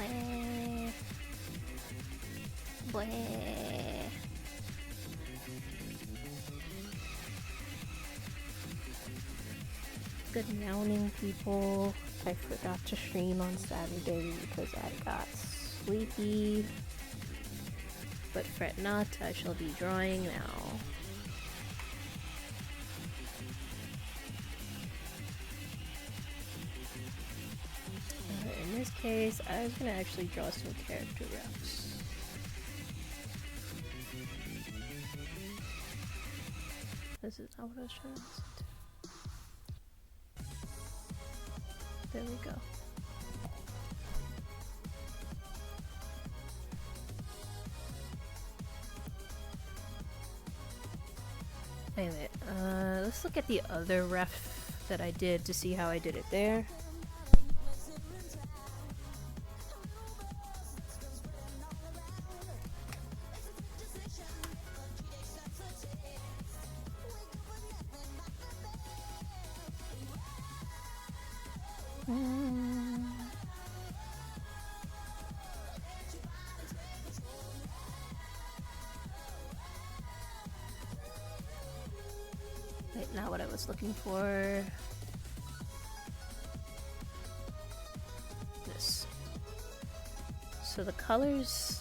Bleh. Bleh. Good morning, people. I forgot to stream on Saturday because I got sleepy. But fret not, I shall be drawing now. In this case, I was gonna actually draw some character reps. This is not what I was trying to listen to. There we go. Wait a minute. Let's look at the other ref that I did to see how I did it there. Wait, not what I was looking for. This. So the colors,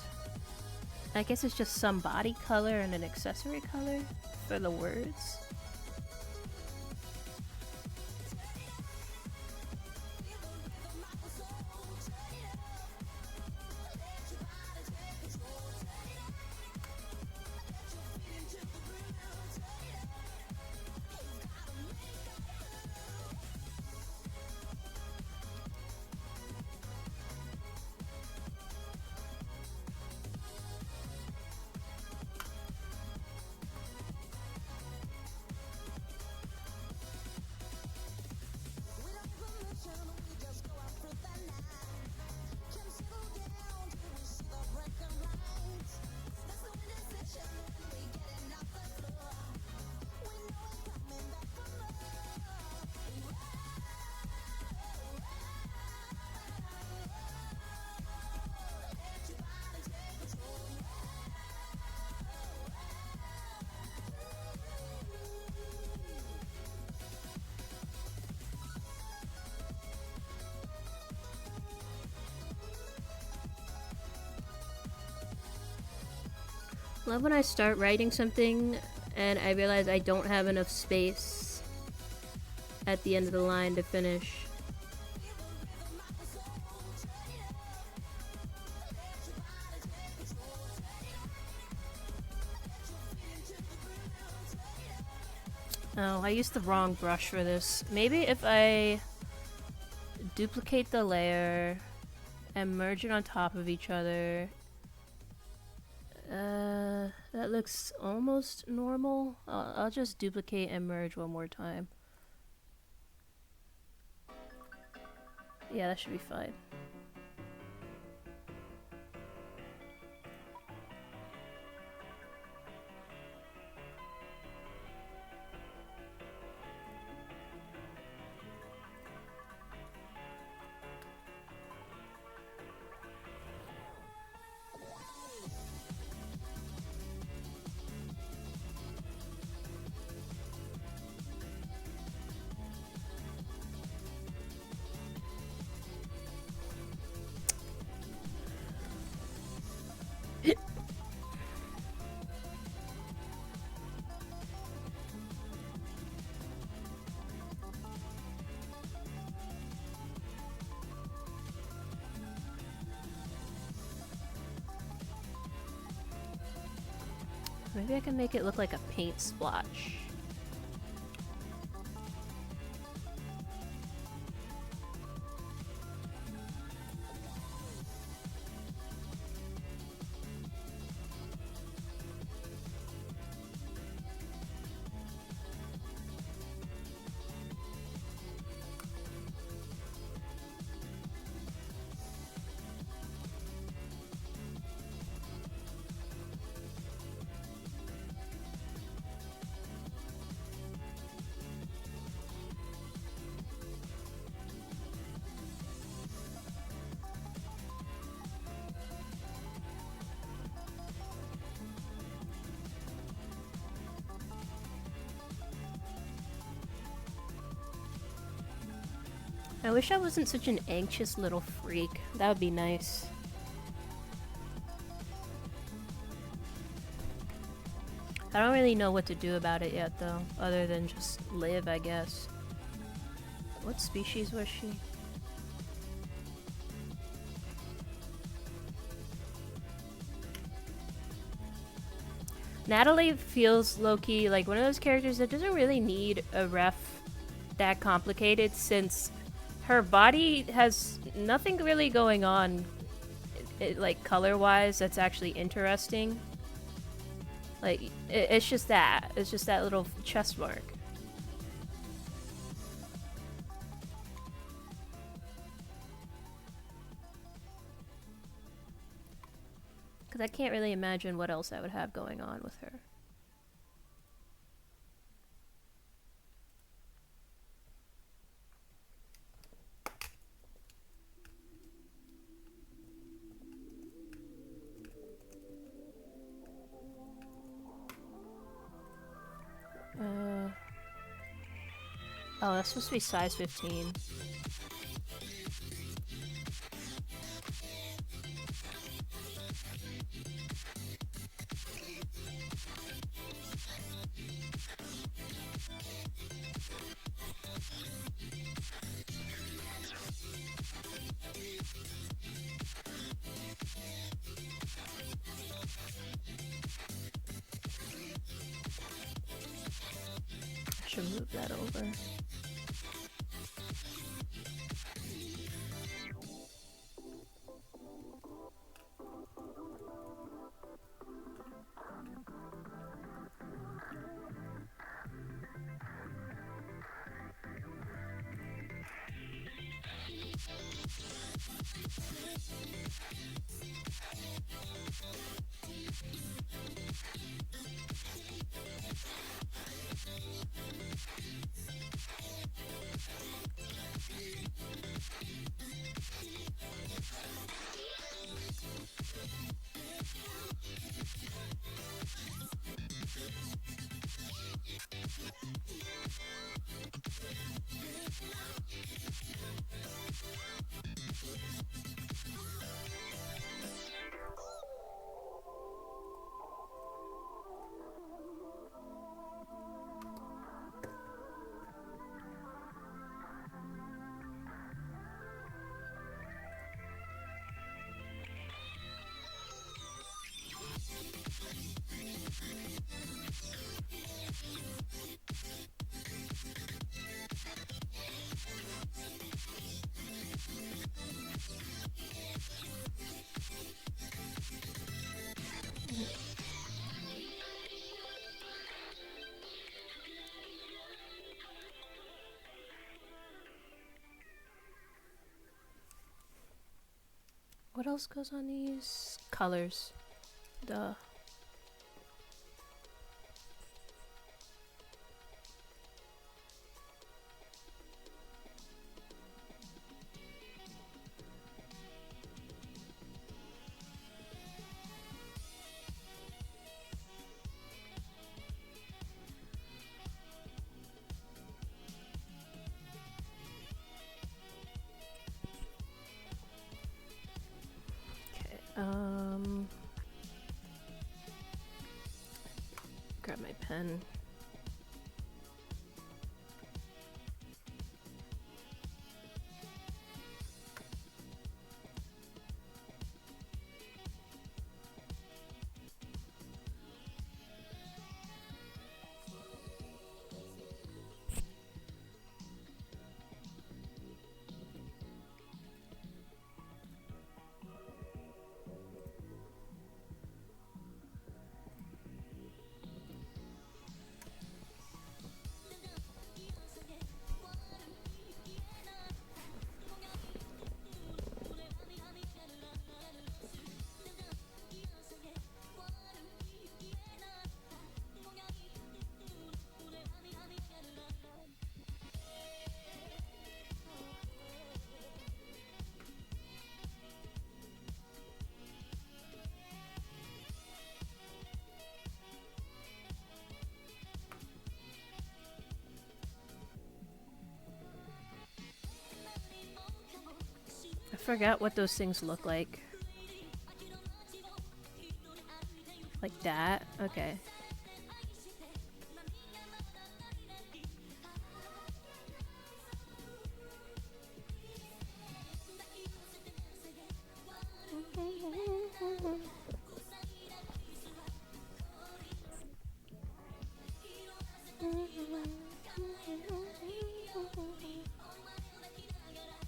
I guess it's just some body color and an accessory color for the words. Love when I start writing something and I realize I don't have enough space at the end of the line to finish. Oh, I used the wrong brush for this. Maybe if I duplicate the layer and merge it on top of each other. That looks almost normal. I'll just duplicate and merge one more time. Yeah, that should be fine. Maybe I can make it look like a paint splotch. I wish I wasn't such an anxious little freak. That would be nice. I don't really know what to do about it yet, though, other than just live, I guess. What species was she? Natalie feels low-key like one of those characters that doesn't really need a ref that complicated, since her body has nothing really going on, like color-wise, that's actually interesting. Like, it's just that. It's just that little chest mark. Because I can't really imagine what else I would have going on with her. Oh, that's supposed to be size 15. I should move that over. What else goes on these? Colors. Duh. Grab my pen. forgot what those things look like. Like that? Okay.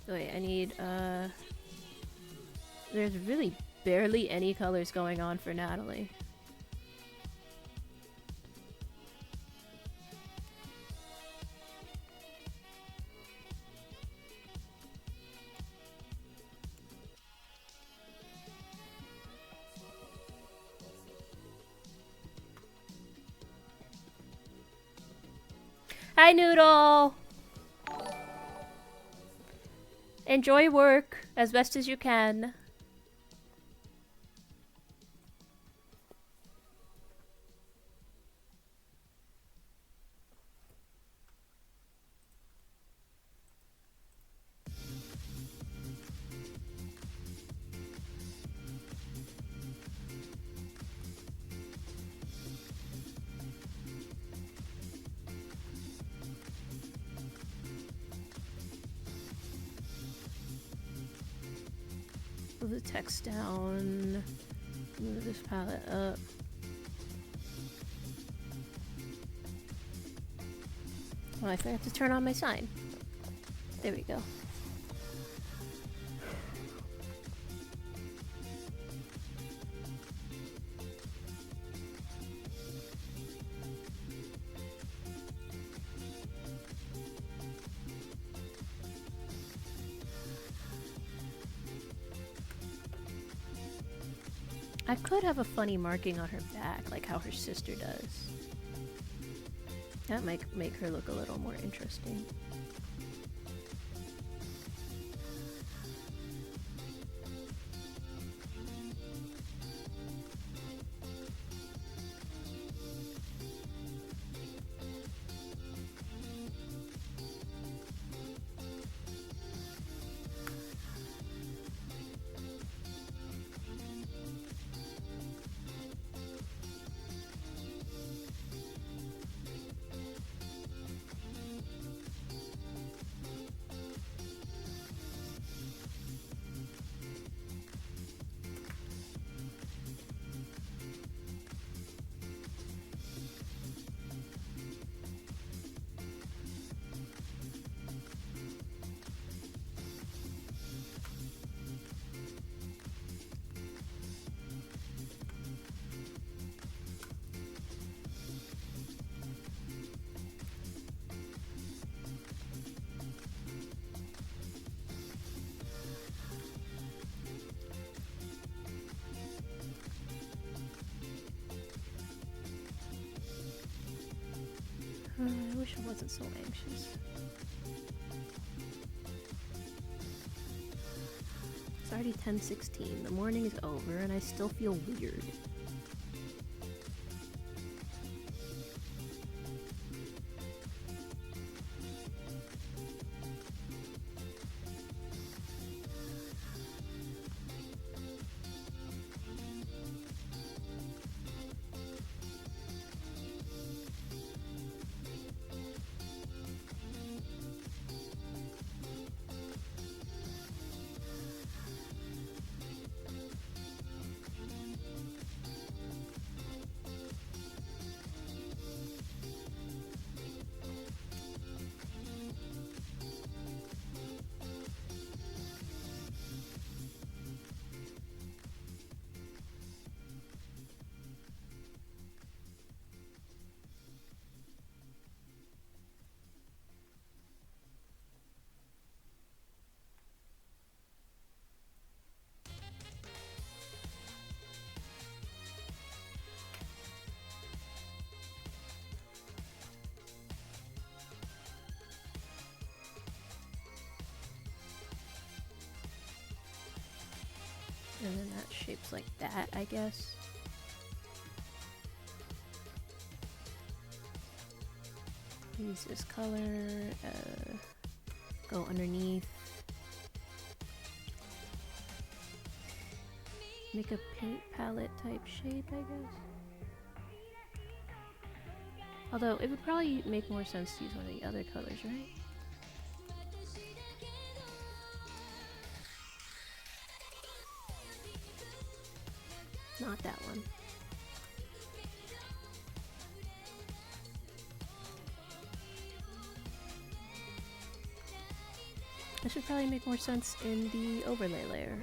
Wait, I need, there's really barely any colors going on for Natalie. Hi, Noodle! Enjoy work as best as you can. Move the text down. Move this palette up. Oh, I forgot to turn on my sign. There we go. I could have a funny marking on her back, like how her sister does. That might make her look a little more interesting. I wish I wasn't so anxious. It's already 10:16. The morning is over and I still feel weird. And then that shapes like that, I guess. Use this color, go underneath. make a paint palette type shape, I guess. Although it would probably make more sense to use one of the other colors, right? Not that one. This should probably make more sense in the overlay layer.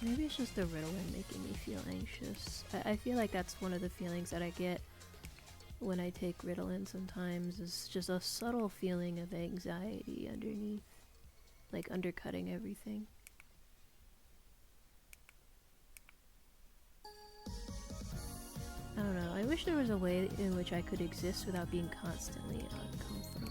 Maybe it's just the Ritalin making me feel anxious. I feel like that's one of the feelings that I get when I take Ritalin sometimes, is just a subtle feeling of anxiety underneath, like undercutting everything. I don't know, I wish there was a way in which I could exist without being constantly uncomfortable.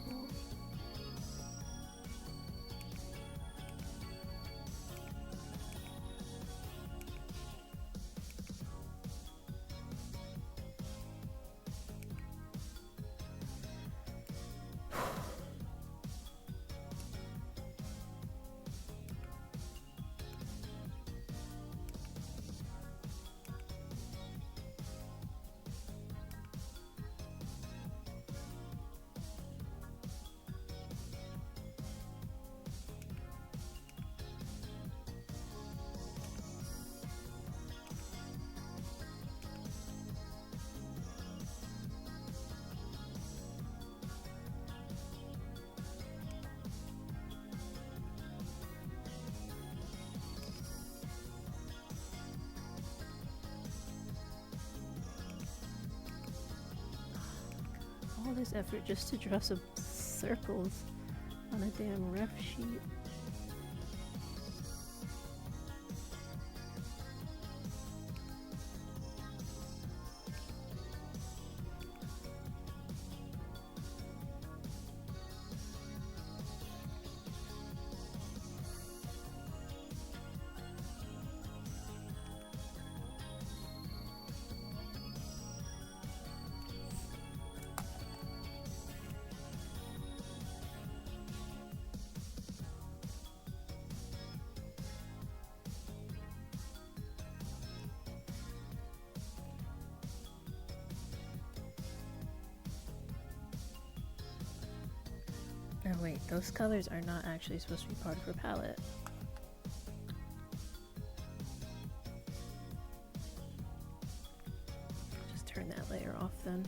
All this effort just to draw some circles on a damn ref sheet. Oh wait, those colors are not actually supposed to be part of her palette. Just turn that layer off then.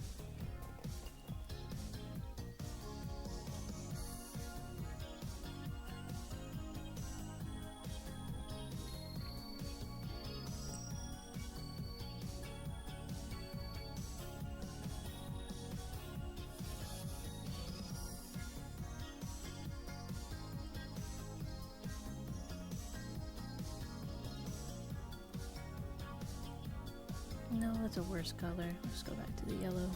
No, that's a worse color. Let's go back to the yellow.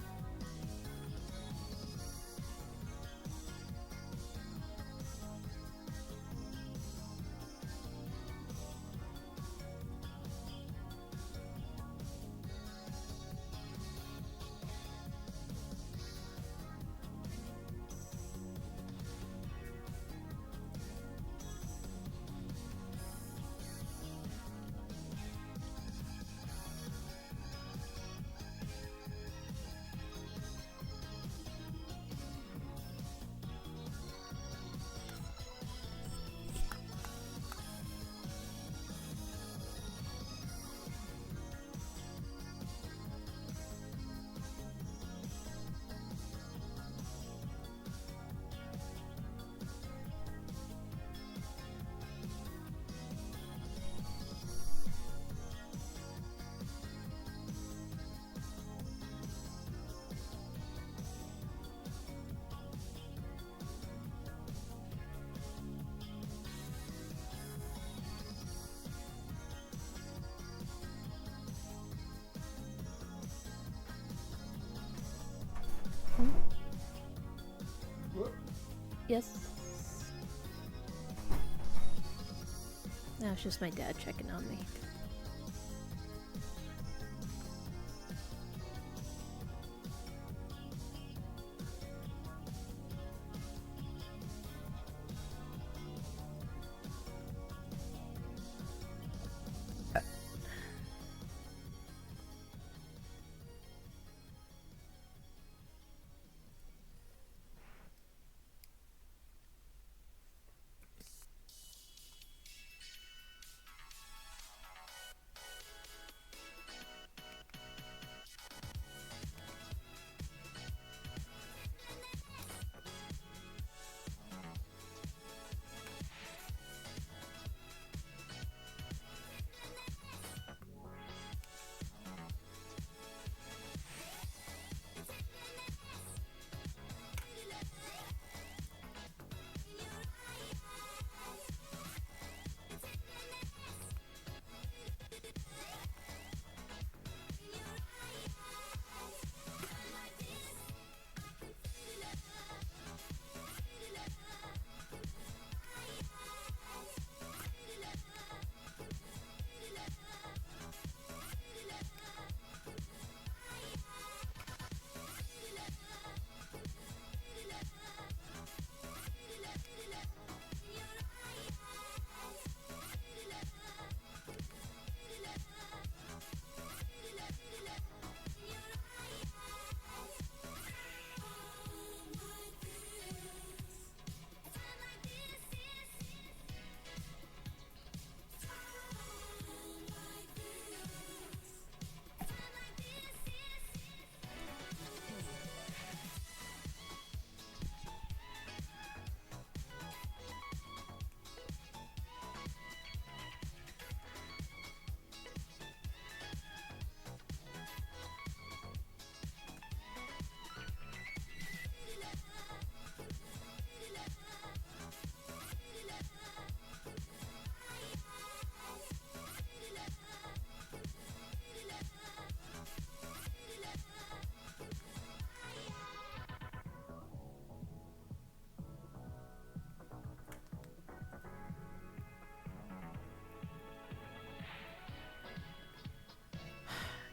Yes. No, it's just my dad checking on me.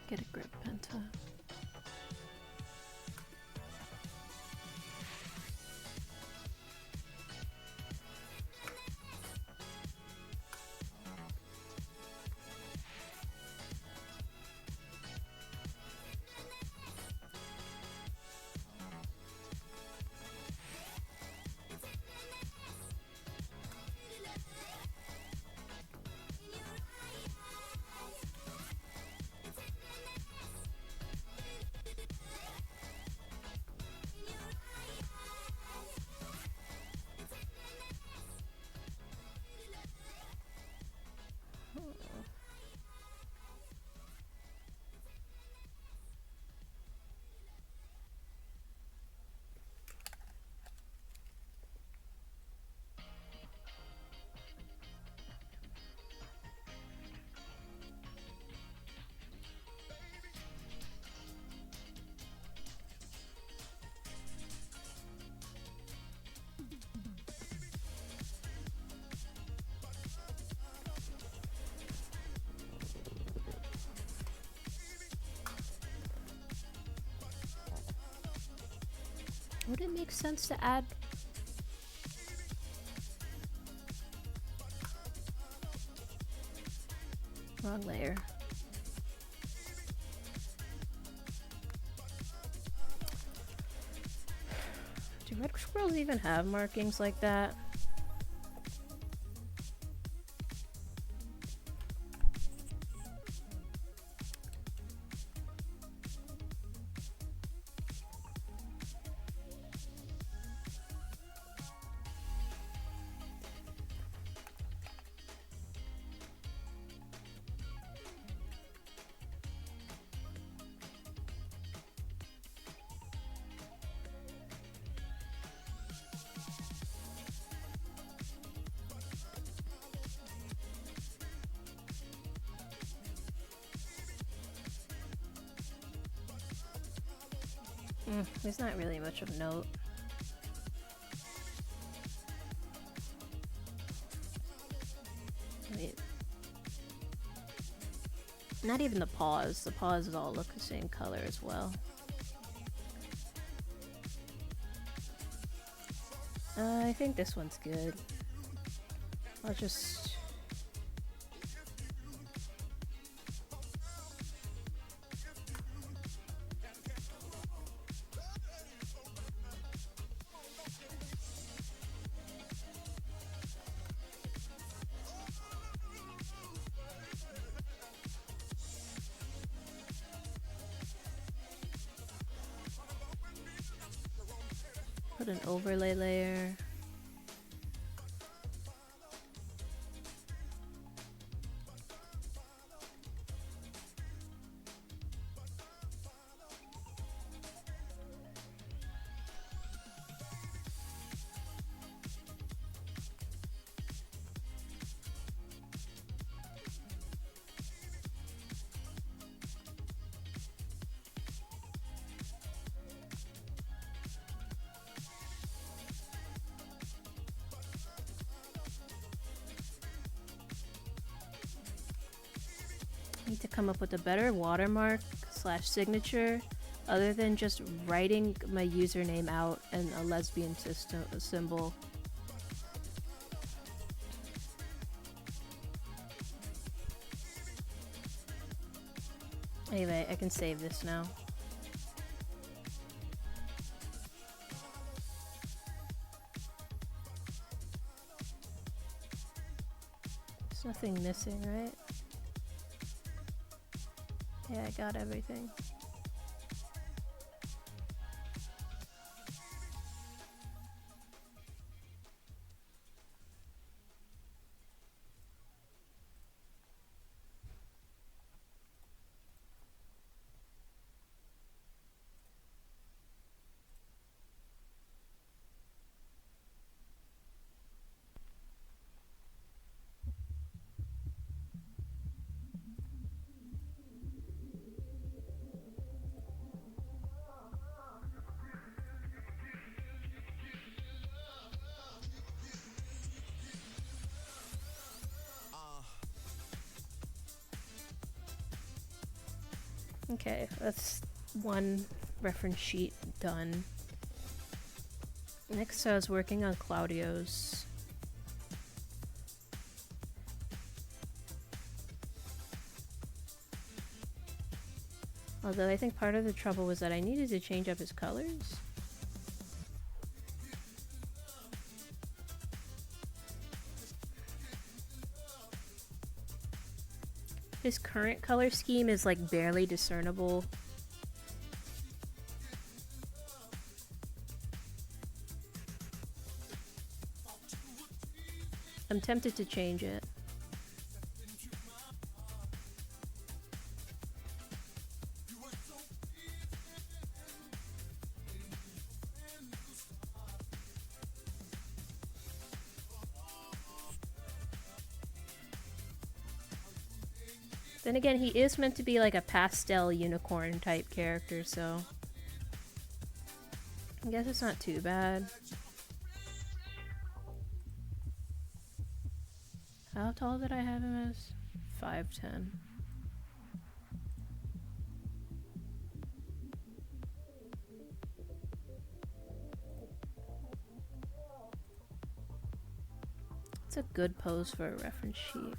Get a grip, Penta. Would it make sense to add? Wrong layer. Do red squirrels even have markings like that? There's not really much of note. Not even the paws. The paws all look the same color as well. I think this one's good. I'll just... put an overlay layer. Need to come up with a better watermark / signature other than just writing my username out and a lesbian symbol. Anyway, I can save this now. There's nothing missing, right? Yeah, I got everything. Okay, that's one reference sheet done. Next, I was working on Claudio's. Although I think part of the trouble was that I needed to change up his colors. His current color scheme is like barely discernible. I'm tempted to change it. Then again, he is meant to be like a pastel unicorn type character, so I guess it's not too bad. How tall did I have him as? 5'10". It's a good pose for a reference sheet.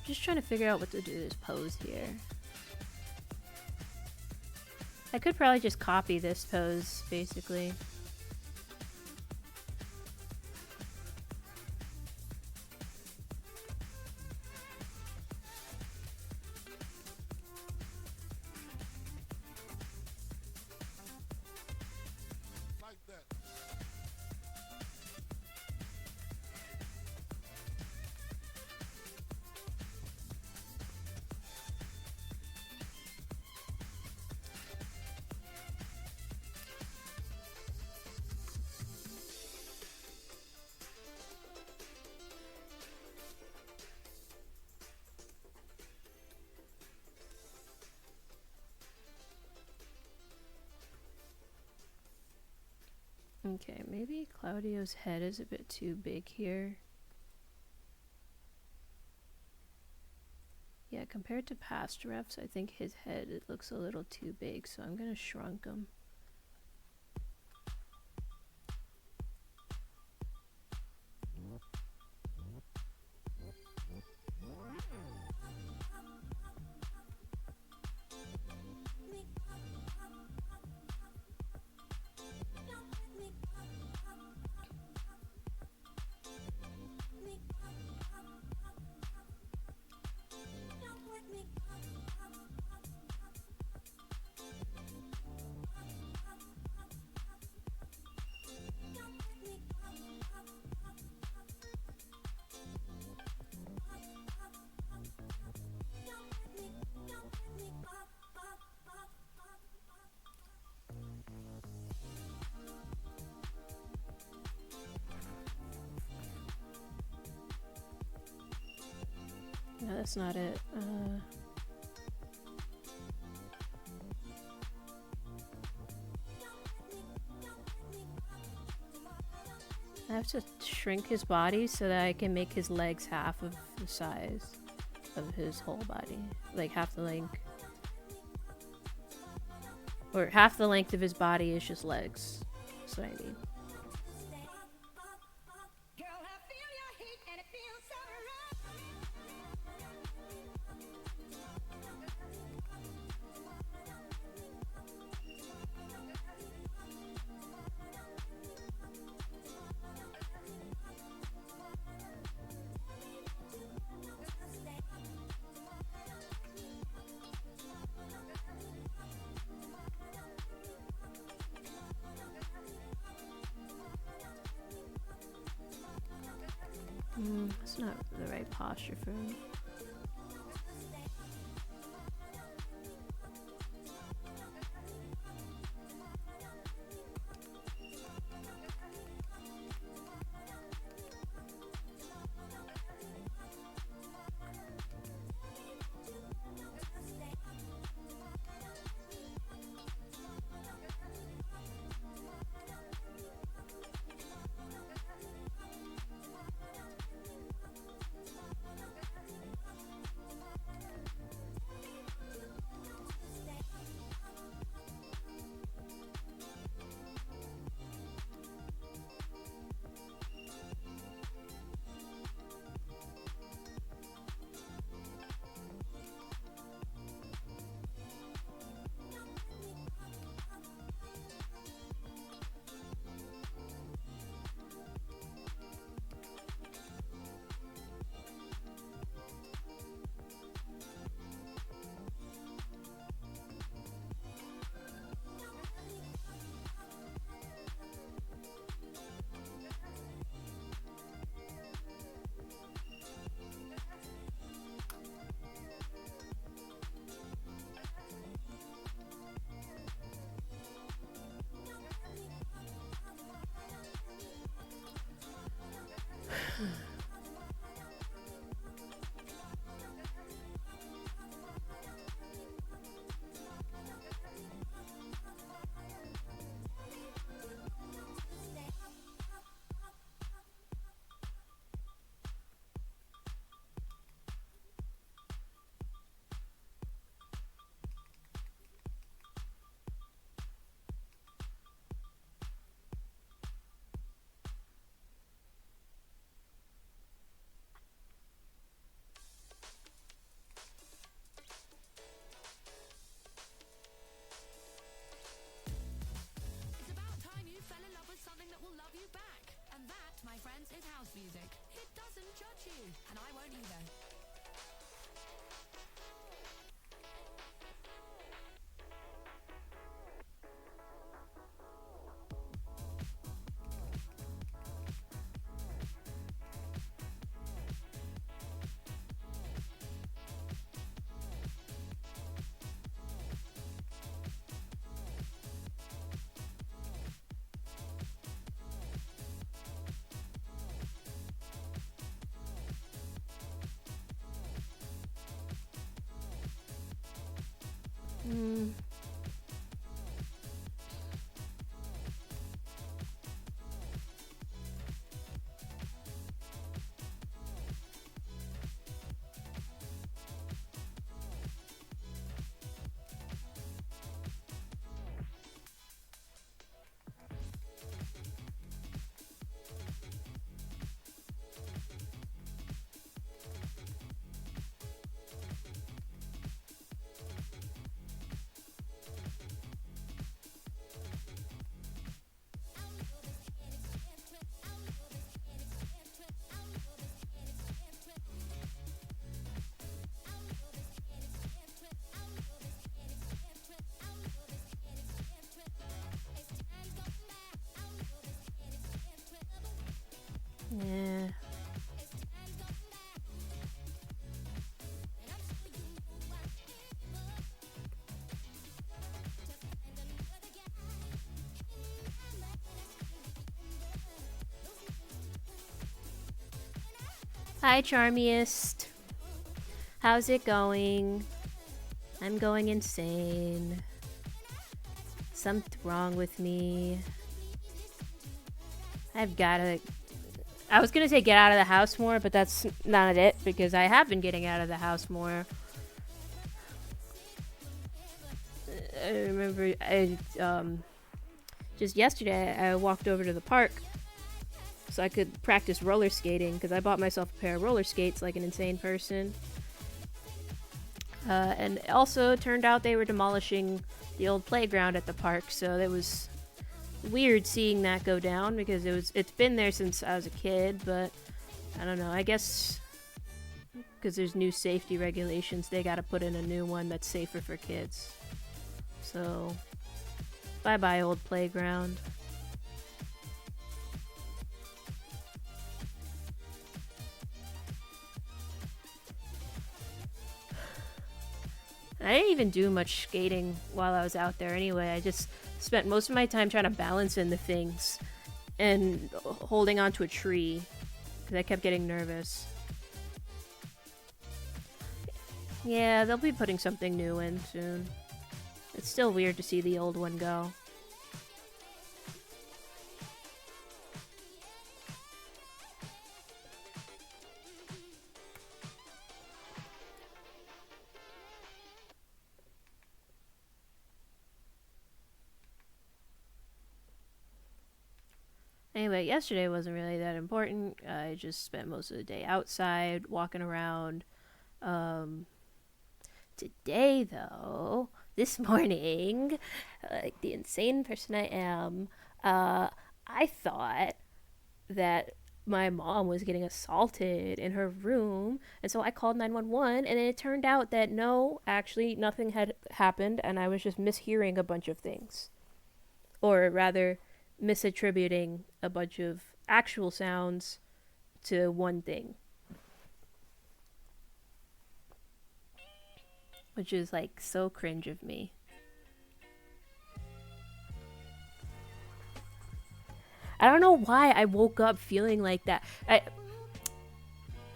Just trying to figure out what to do this pose here. I could probably just copy this pose, basically. Okay, maybe Claudio's head is a bit too big here. Yeah, compared to past refs, I think his head, it looks a little too big, so I'm gonna shrunk him. No, that's not it. I have to shrink his body so that I can make his legs half of the size of his whole body. Like half the length. Or half the length of his body is just legs. That's what I mean. It's not the right posture for him. my friends, is house music. It doesn't judge you, and I won't either. Hmm. Yeah. Hi, Charmiest. How's it going? I'm going insane. Something's wrong with me. I've gotta... I was gonna say get out of the house more, but that's not it, because I have been getting out of the house more. I remember just yesterday I walked over to the park so I could practice roller skating, because I bought myself a pair of roller skates like an insane person. And it also turned out they were demolishing the old playground at the park, so it was weird seeing that go down, because it's been there since I was a kid, but I don't know, I guess because there's new safety regulations, they gotta put in a new one that's safer for kids. So, bye-bye old playground. I didn't even do much skating while I was out there anyway. I just spent most of my time trying to balance in the things and holding onto a tree because I kept getting nervous. Yeah, they'll be putting something new in soon. It's still weird to see the old one go. Anyway, yesterday wasn't really that important. I just spent most of the day outside, walking around. Today, though, this morning, like the insane person I am, I thought that my mom was getting assaulted in her room, and so I called 911, and it turned out that no, actually, nothing had happened, and I was just mishearing a bunch of things. Or rather, misattributing a bunch of actual sounds to one thing. Which is like so cringe of me. I don't know why I woke up feeling like that. I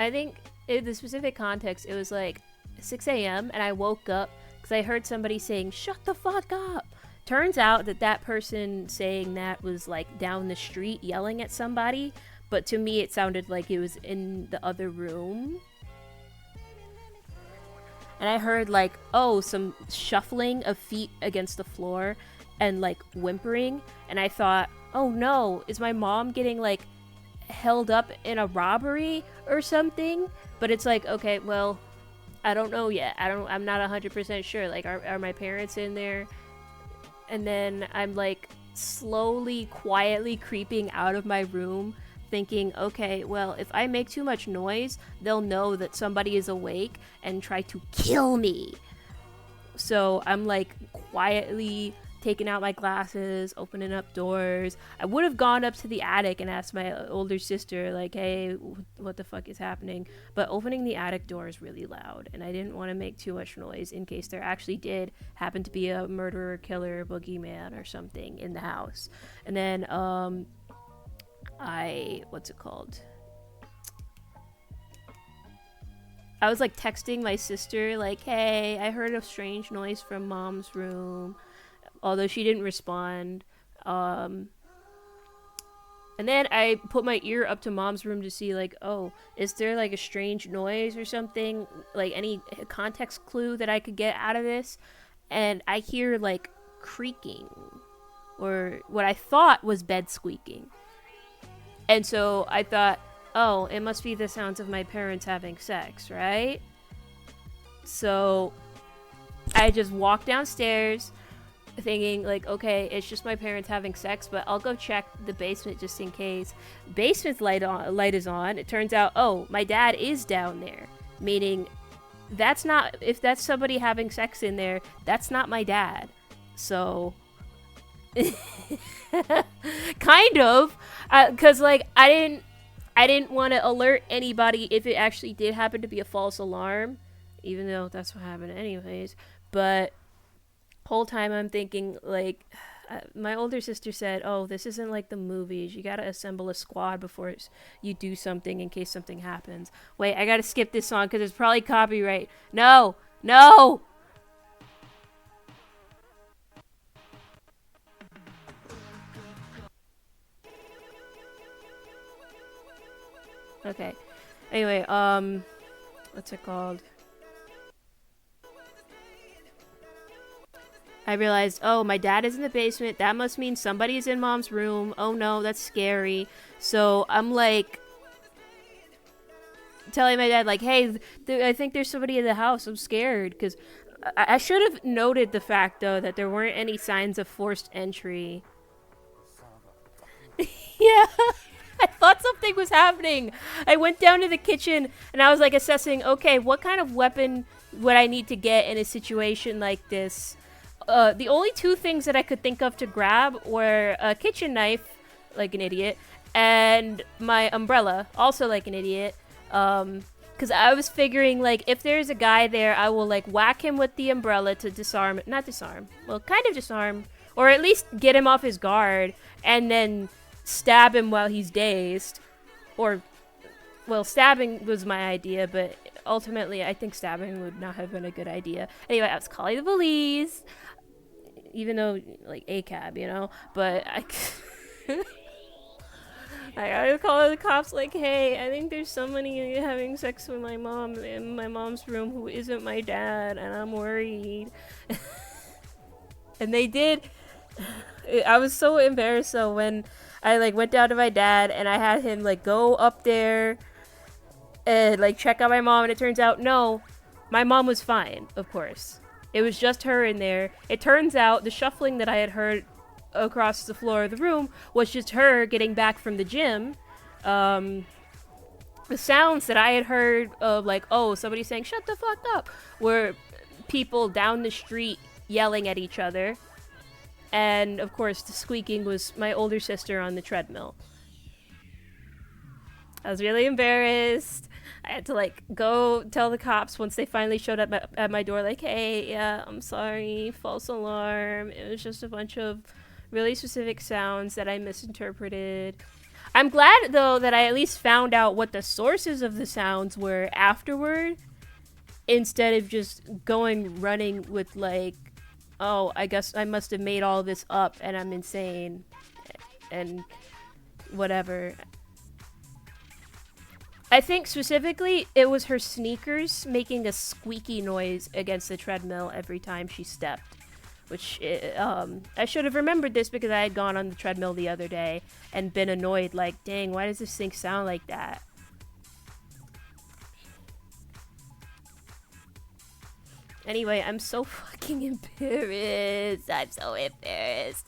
think in the specific context, it was like 6 a.m. and I woke up because I heard somebody saying, "Shut the fuck up." Turns out that that person saying that was like down the street yelling at somebody, but to me it sounded like it was in the other room. And I heard like, oh, some shuffling of feet against the floor and like whimpering, and I thought, oh no, is my mom getting like held up in a robbery or something? But it's like, okay, well, I don't know yet. I'm not 100% sure. Like, are my parents in there? And then I'm like slowly, quietly creeping out of my room, thinking, okay, well, if I make too much noise, they'll know that somebody is awake and try to kill me. So I'm like quietly taking out my glasses, opening up doors. I would have gone up to the attic and asked my older sister, like, hey, what the fuck is happening? But opening the attic door is really loud, and I didn't want to make too much noise in case there actually did happen to be a murderer, killer, boogeyman, or something in the house. And then, what's it called? I was like texting my sister, like, hey, I heard a strange noise from mom's room, although she didn't respond. And then I put my ear up to mom's room to see, like, oh, is there like a strange noise or something? Like any context clue that I could get out of this? And I hear like creaking, or what I thought was bed squeaking. And so I thought, oh, it must be the sounds of my parents having sex, right? So I just walked downstairs thinking, like, okay, it's just my parents having sex, but I'll go check the basement just in case. Basement's light is on. It turns out, oh, my dad is down there. Meaning, that's not, if that's somebody having sex in there, that's not my dad. So... kind of. Because, like, I didn't want to alert anybody if it actually did happen to be a false alarm, even though that's what happened anyways. But whole time I'm thinking, like, my older sister said, oh, this isn't like the movies. You gotta assemble a squad before you do something in case something happens. Wait, I gotta skip this song because it's probably copyright. No! No! Okay. Anyway, what's it called? I realized, oh, my dad is in the basement. That must mean somebody's in mom's room. Oh no, that's scary. So I'm like telling my dad, like, hey, I think there's somebody in the house. I'm scared. Because I should have noted the fact, though, that there weren't any signs of forced entry. Yeah. I thought something was happening. I went down to the kitchen and I was like assessing, okay, what kind of weapon would I need to get in a situation like this? The only two things that I could think of to grab were a kitchen knife, like an idiot, and my umbrella, also like an idiot. Because I was figuring, like, if there's a guy there, I will, like, whack him with the umbrella to disarm, not disarm, well, kind of disarm, or at least get him off his guard, and then stab him while he's dazed. Or, well, stabbing was my idea, but ultimately I think stabbing would not have been a good idea. Anyway, I was calling the police, even though, like, ACAB, you know, but I was calling the cops, like, hey, I think there's somebody having sex with my mom in my mom's room who isn't my dad, and I'm worried. And they did. I was so embarrassed, though, when I, like, went down to my dad and I had him, like, go up there and, like, check on my mom, and it turns out, no, my mom was fine, of course. It was just her in there. It turns out the shuffling that I had heard across the floor of the room was just her getting back from the gym. The sounds that I had heard of, like, oh, somebody saying, shut the fuck up, were people down the street yelling at each other. And, of course, the squeaking was my older sister on the treadmill. I was really embarrassed. I had to, like, go tell the cops once they finally showed up at my door, like, hey, yeah, I'm sorry, false alarm. It was just a bunch of really specific sounds that I misinterpreted. I'm glad, though, that I at least found out what the sources of the sounds were afterward, instead of just going running with, like, oh, I guess I must have made all this up and I'm insane and whatever. I think specifically it was her sneakers making a squeaky noise against the treadmill every time she stepped, which I should have remembered this because I had gone on the treadmill the other day and been annoyed, like, dang, why does this thing sound like that? Anyway, I'm so fucking embarrassed. I'm so embarrassed.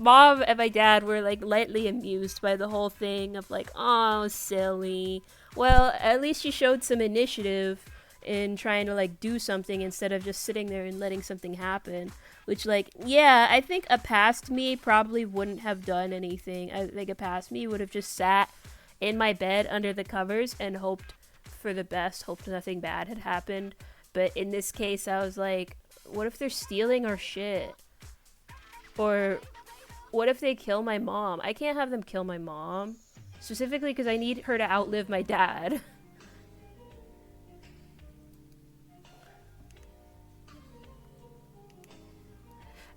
mom and my dad were like lightly amused by the whole thing of like, oh, silly. Well, at least you showed some initiative in trying to like do something instead of just sitting there and letting something happen. Which, like, yeah, I think a past me probably wouldn't have done anything. I think a past me would have just sat in my bed under the covers and hoped for the best, hoped nothing bad had happened. But in this case, I was like, what if they're stealing our shit? Or what if they kill my mom? I can't have them kill my mom. Specifically because I need her to outlive my dad.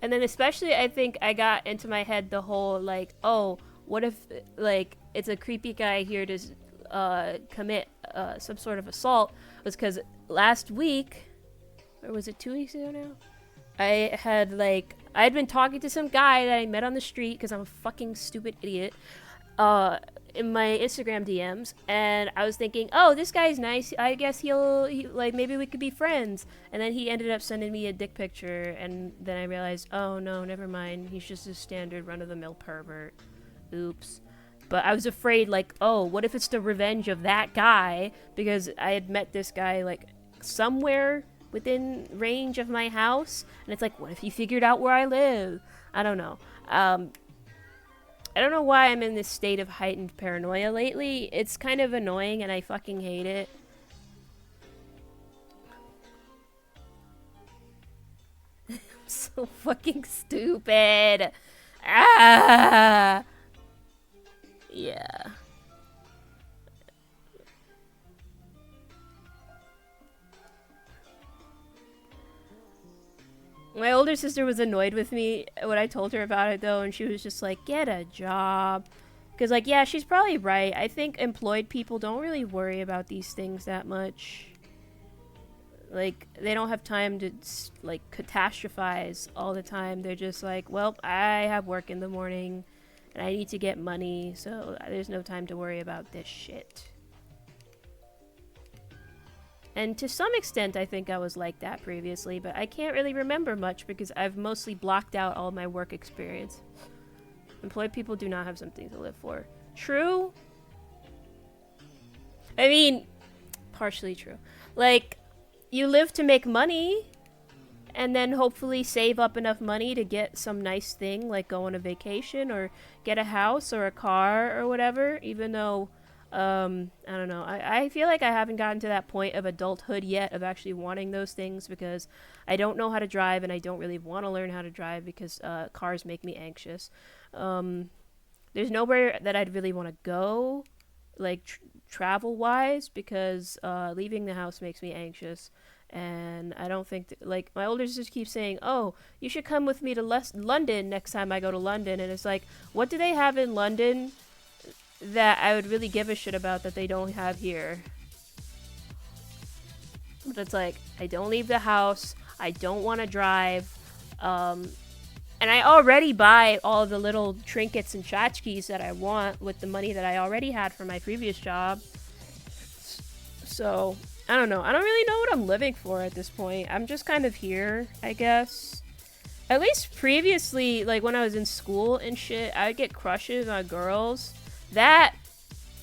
And then especially I think I got into my head the whole like, oh, what if like it's a creepy guy here to commit some sort of assault, was because last week, or was it 2 weeks ago now? I'd been talking to some guy that I met on the street because I'm a fucking stupid idiot. In my Instagram DMs, and I was thinking, oh, this guy's nice. I guess he like maybe we could be friends. And then he ended up sending me a dick picture, and then I realized, oh no, never mind. He's just a standard run-of-the-mill pervert. Oops. But I was afraid, like, oh, what if it's the revenge of that guy? Because I had met this guy like somewhere within range of my house, and it's like, what if he figured out where I live? I don't know. I don't know why I'm in this state of heightened paranoia lately. It's kind of annoying and I fucking hate it. I'm so fucking stupid. Ah! Yeah. My older sister was annoyed with me when I told her about it, though, and she was just like, get a job. Because, like, yeah, she's probably right. I think employed people don't really worry about these things that much. Like, they don't have time to, like, catastrophize all the time. They're just like, well, I have work in the morning, and I need to get money, so there's no time to worry about this shit. And to some extent, I think I was like that previously, but I can't really remember much because I've mostly blocked out all my work experience. Employed people do not have something to live for. True? I mean, partially true. Like, you live to make money, and then hopefully save up enough money to get some nice thing, like go on a vacation, or get a house, or a car, or whatever, even though... I don't know. I feel like I haven't gotten to that point of adulthood yet of actually wanting those things because I don't know how to drive and I don't really want to learn how to drive because cars make me anxious. There's nowhere that I'd really want to go, like travel-wise, because leaving the house makes me anxious. And I don't think, like, my older sister keeps saying, oh, you should come with me to London next time I go to London. And it's like, what do they have in London that I would really give a shit about that they don't have here? But it's like, I don't leave the house, I don't want to drive, and I already buy all the little trinkets and tchotchkes that I want with the money that I already had from my previous job. So, I don't know. I don't really know what I'm living for at this point. I'm just kind of here, I guess. At least previously, like when I was in school and shit, I would get crushes on girls. That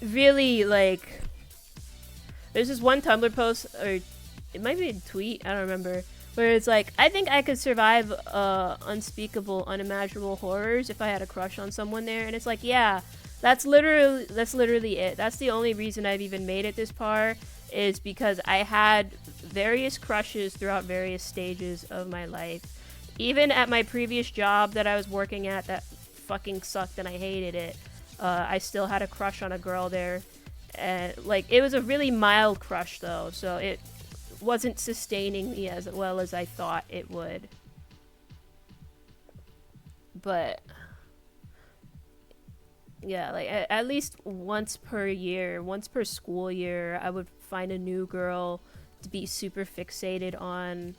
really, like, there's this one Tumblr post, or it might be a tweet, I don't remember, where it's like, I think I could survive unspeakable, unimaginable horrors if I had a crush on someone there. And it's like, yeah, that's literally it. That's the only reason I've even made it this far, is because I had various crushes throughout various stages of my life. Even at my previous job that I was working at that fucking sucked and I hated it, I still had a crush on a girl there. And, like, it was a really mild crush, though, so it wasn't sustaining me as well as I thought it would. But, yeah, like, at least once per year, once per school year, I would find a new girl to be super fixated on.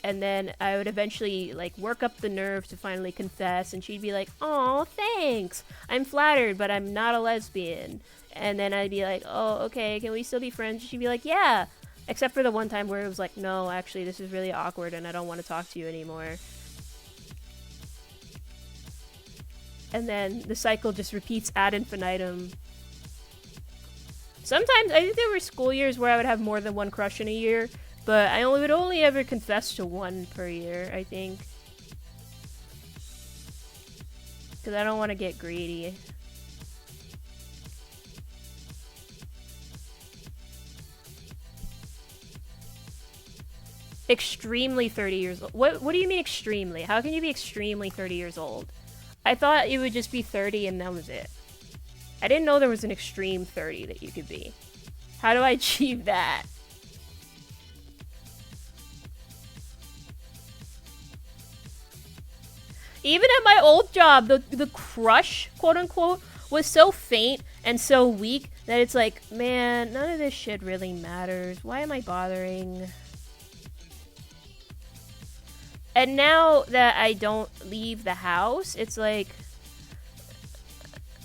And then I would eventually, like, work up the nerve to finally confess, and she'd be like, "Aw, thanks. I'm flattered, but I'm not a lesbian." And then I'd be like, "Oh, okay, can we still be friends?" She'd be like, "Yeah." Except for the one time where it was like, "No, actually, this is really awkward, and I don't want to talk to you anymore." and then the cycle just repeats ad infinitum. Sometimes I think there were school years where I would have more than one crush in a year, but I would only ever confess to one per year, I think. Because I don't want to get greedy. Extremely 30 years old. What do you mean extremely? How can you be extremely 30 years old? I thought it would just be 30 and that was it. I didn't know there was an extreme 30 that you could be. How do I achieve that? Even at my old job, the crush, quote unquote, was so faint and so weak that it's like, man, none of this shit really matters. Why am I bothering? And now that I don't leave the house, it's like,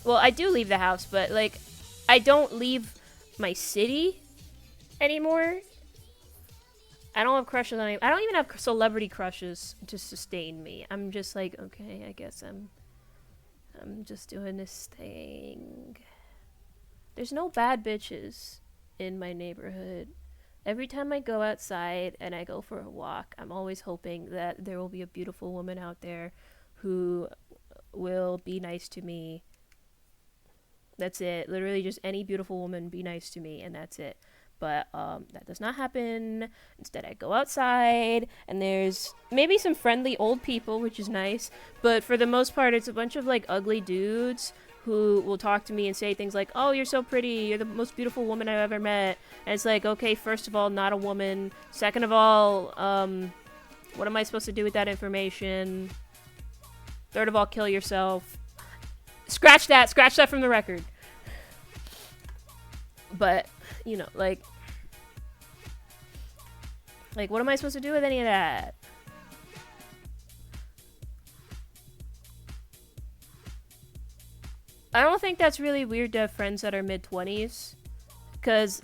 well, I do leave the house, but like, I don't leave my city anymore. I don't have crushes on any. I don't even have celebrity crushes to sustain me. I'm just like, okay, I guess I'm just doing this thing. There's no bad bitches in my neighborhood. Every time I go outside and I go for a walk, I'm always hoping that there will be a beautiful woman out there who will be nice to me. That's it. Literally just any beautiful woman be nice to me, and that's it. But that does not happen. Instead, I go outside, and there's maybe some friendly old people, which is nice. But for the most part, it's a bunch of, like, ugly dudes who will talk to me and say things like, oh, you're so pretty. You're the most beautiful woman I've ever met. And it's like, okay, first of all, not a woman. Second of all, what am I supposed to do with that information? Third of all, kill yourself. Scratch that from the record. But, you know, like, what am I supposed to do with any of that? I don't think that's really weird to have friends that are mid-20s. Because,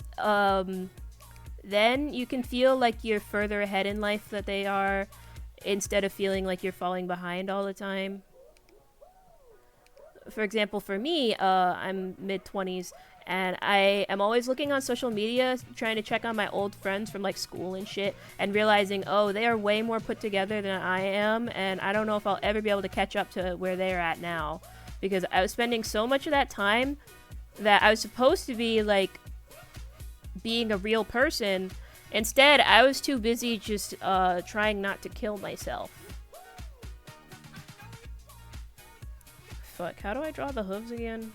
then you can feel like you're further ahead in life than they are, instead of feeling like you're falling behind all the time. For example, for me, I'm mid-20s, and I am always looking on social media, trying to check on my old friends from, like, school and shit, and realizing, oh, they are way more put together than I am, and I don't know if I'll ever be able to catch up to where they're at now. Because I was spending so much of that time that I was supposed to be, like, being a real person. Instead, I was too busy just trying not to kill myself. Fuck, how do I draw the hooves again?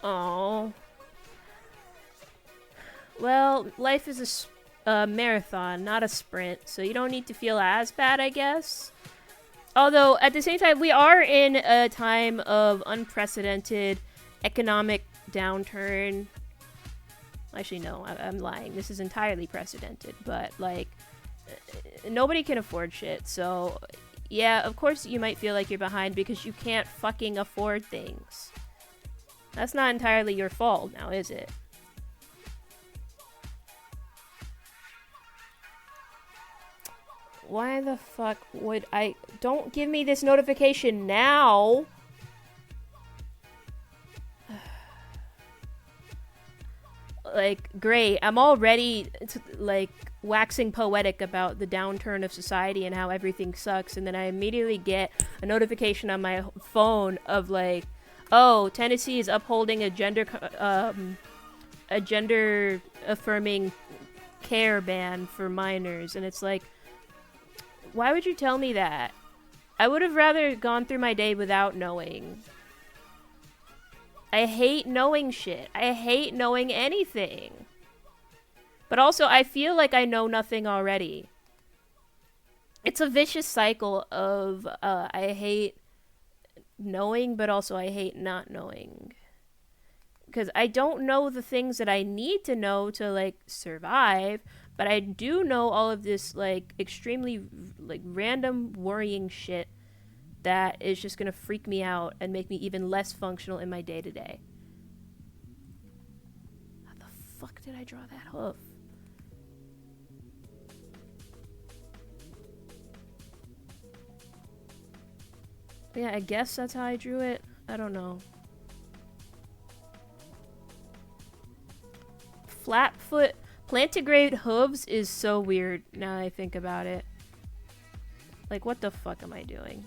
Oh. Well, life is a marathon, not a sprint, so you don't need to feel as bad, I guess. Although, at the same time, we are in a time of unprecedented economic downturn. Actually, no, I'm lying. This is entirely precedented, but, like, nobody can afford shit, so, yeah, of course you might feel like you're behind because you can't fucking afford things. That's not entirely your fault now, is it? Why the fuck would I... Don't give me this notification now! Like, great. I'm already, like, waxing poetic about the downturn of society and how everything sucks, and then I immediately get a notification on my phone of, like, oh, Tennessee is upholding a gender affirming care ban for minors, and it's like, why would you tell me that? I would have rather gone through my day without knowing. I hate knowing shit. I hate knowing anything. But also, I feel like I know nothing already. It's a vicious cycle of, I hate knowing, but also I hate not knowing. Because I don't know the things that I need to know to, like, survive, but I do know all of this, like, extremely, like, random worrying shit that is just gonna freak me out and make me even less functional in my day-to-day. How the fuck did I draw that hoof? Yeah, I guess that's how I drew it. I don't know. Flatfoot plantigrade hooves is so weird now I think about it. Like, what the fuck am I doing?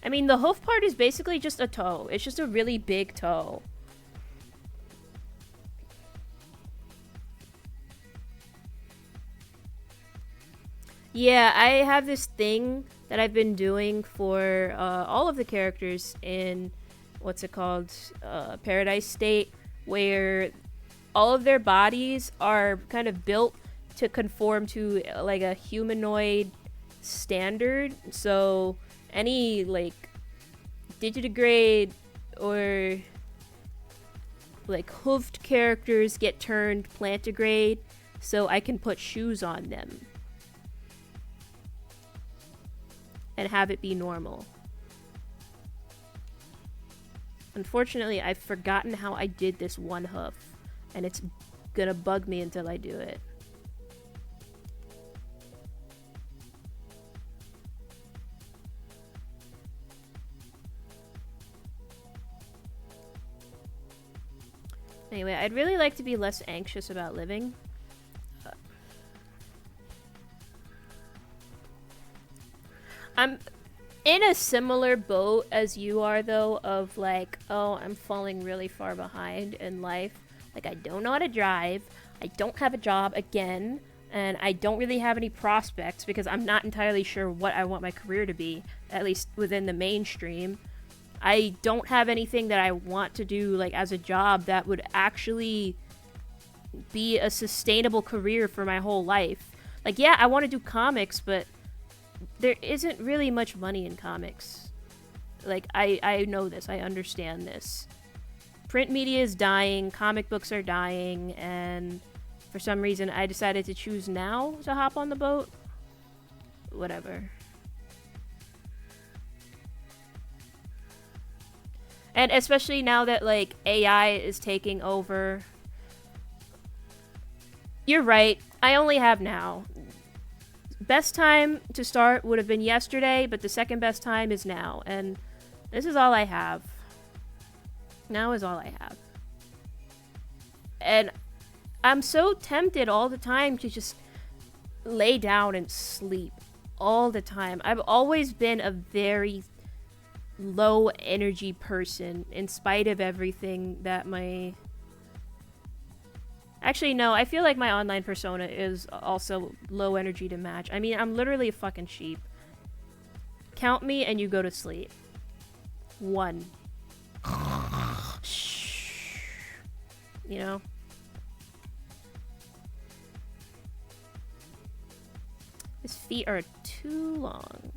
I mean, the hoof part is basically just a toe. It's just a really big toe. Yeah, I have this thing that I've been doing for all of the characters in, what's it called, Paradise State, where all of their bodies are kind of built to conform to like a humanoid standard. So any like digitigrade or like hoofed characters get turned plantigrade so I can put shoes on them and have it be normal. Unfortunately, I've forgotten how I did this one hoof, and it's gonna bug me until I do it. Anyway, I'd really like to be less anxious about living. I'm in a similar boat as you are, though, of like, oh, I'm falling really far behind in life. Like, I don't know how to drive, I don't have a job again, and I don't really have any prospects because I'm not entirely sure what I want my career to be, at least within the mainstream. I don't have anything that I want to do, like, as a job that would actually be a sustainable career for my whole life. Like, yeah, I want to do comics, but there isn't really much money in comics. Like, I know this. I understand this. Print media is dying. Comic books are dying. And for some reason, I decided to choose now to hop on the boat. Whatever. And especially now that, like, AI is taking over. You're right. I only have now. Best time to start would have been yesterday, but the second best time is now. And this is all I have. Now is all I have. And I'm so tempted all the time to just lay down and sleep all the time. I've always been a very low energy person in spite of everything that my... Actually, no, I feel like my online persona is also low energy to match. I mean, I'm literally a fucking sheep. Count me and you go to sleep. 1. You know? His feet are too long.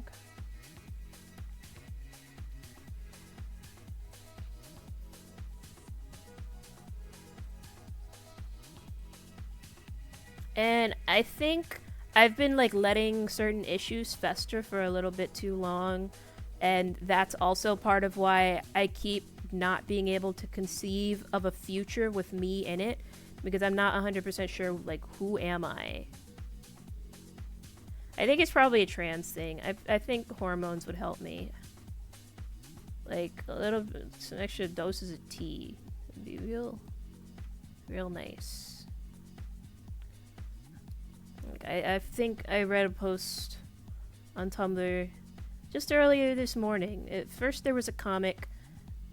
And I think I've been like letting certain issues fester for a little bit too long, and that's also part of why I keep not being able to conceive of a future with me in it, because I'm not 100% sure, like, who am I? I think it's probably a trans thing. I think hormones would help me. Like, a little bit, some extra doses of tea would be real nice. I think I read a post on Tumblr just earlier this morning. At first there was a comic,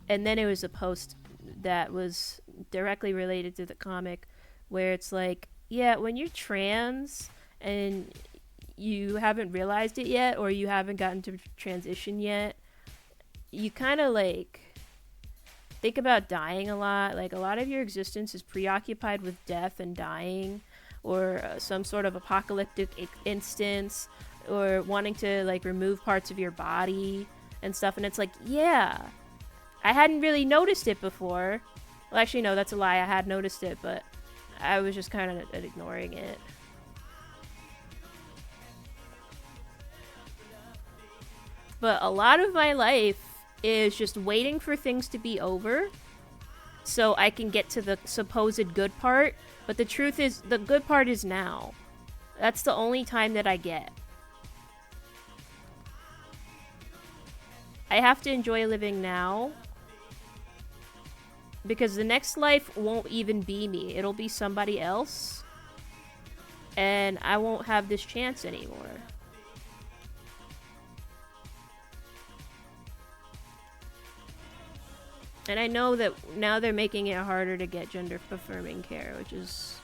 and then it was a post that was directly related to the comic, where it's like, yeah, when you're trans and you haven't realized it yet, or you haven't gotten to transition yet, you kind of like think about dying a lot. Like, a lot of your existence is preoccupied with death and dying, or some sort of apocalyptic instance, or wanting to like remove parts of your body and stuff. And it's like, yeah, I hadn't really noticed it before. Well, actually, no, that's a lie. I had noticed it, but I was just kind of ignoring it. But a lot of my life is just waiting for things to be over so I can get to the supposed good part. But the truth is, the good part is now. That's the only time that I get. I have to enjoy living now. Because the next life won't even be me. It'll be somebody else. And I won't have this chance anymore. And I know that now they're making it harder to get gender-affirming care, which is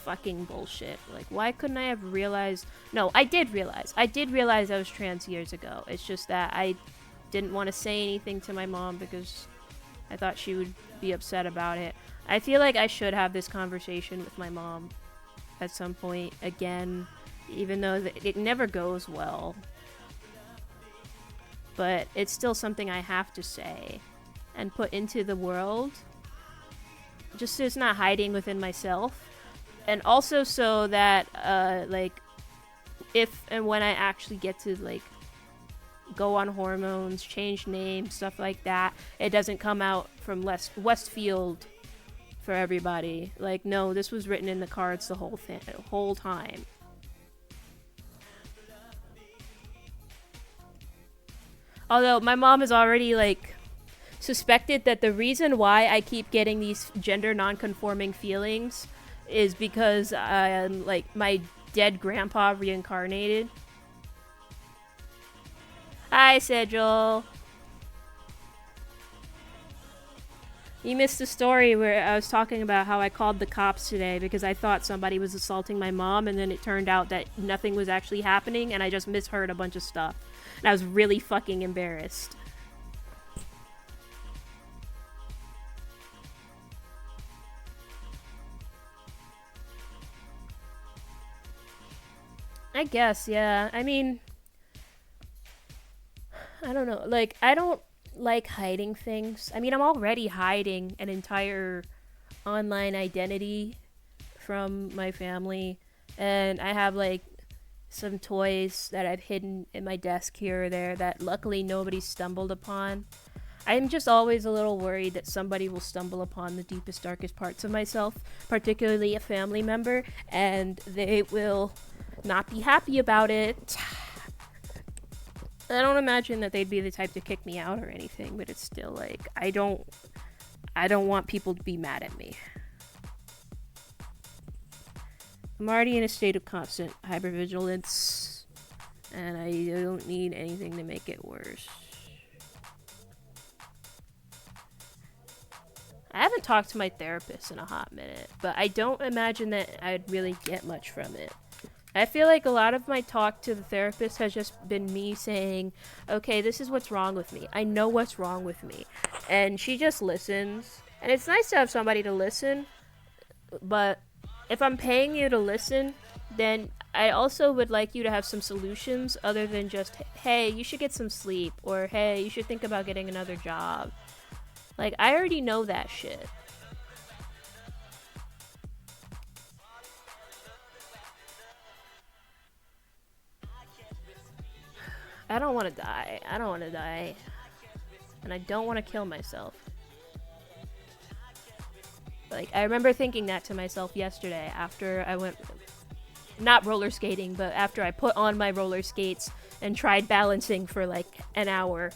fucking bullshit. Like, why couldn't I have realized? No, I did realize. I did realize I was trans years ago. It's just that I didn't want to say anything to my mom because I thought she would be upset about it. I feel like I should have this conversation with my mom at some point again, even though it never goes well. But it's still something I have to say and put into the world, just so it's not hiding within myself. And also so that, like, if and when I actually get to, like, go on hormones, change names, stuff like that, it doesn't come out from Westfield for everybody. Like, no, this was written in the cards the whole time. Although my mom has already, like, suspected that the reason why I keep getting these gender non-conforming feelings is because like, my dead grandpa reincarnated. Hi, Sigil. You missed the story where I was talking about how I called the cops today because I thought somebody was assaulting my mom, and then it turned out that nothing was actually happening, and I just misheard a bunch of stuff. And I was really fucking embarrassed. I guess, yeah. I mean, I don't know. Like, I don't like hiding things. I mean, I'm already hiding an entire online identity from my family. And I have, like, some toys that I've hidden in my desk here or there that luckily nobody stumbled upon. I'm just always a little worried that somebody will stumble upon the deepest, darkest parts of myself, particularly a family member, and they will not be happy about it. I don't imagine that they'd be the type to kick me out or anything, but it's still like, I don't want people to be mad at me. I'm already in a state of constant hypervigilance, and I don't need anything to make it worse. I haven't talked to my therapist in a hot minute, but I don't imagine that I'd really get much from it. I feel like a lot of my talk to the therapist has just been me saying, okay, this is what's wrong with me. I know what's wrong with me. And she just listens. And it's nice to have somebody to listen, but if I'm paying you to listen, then I also would like you to have some solutions other than just, hey, you should get some sleep, or hey, you should think about getting another job. Like, I already know that shit. I don't want to die. I don't want to die. And I don't want to kill myself. Like, I remember thinking that to myself yesterday after I went, not roller skating, but after I put on my roller skates and tried balancing for like an hour.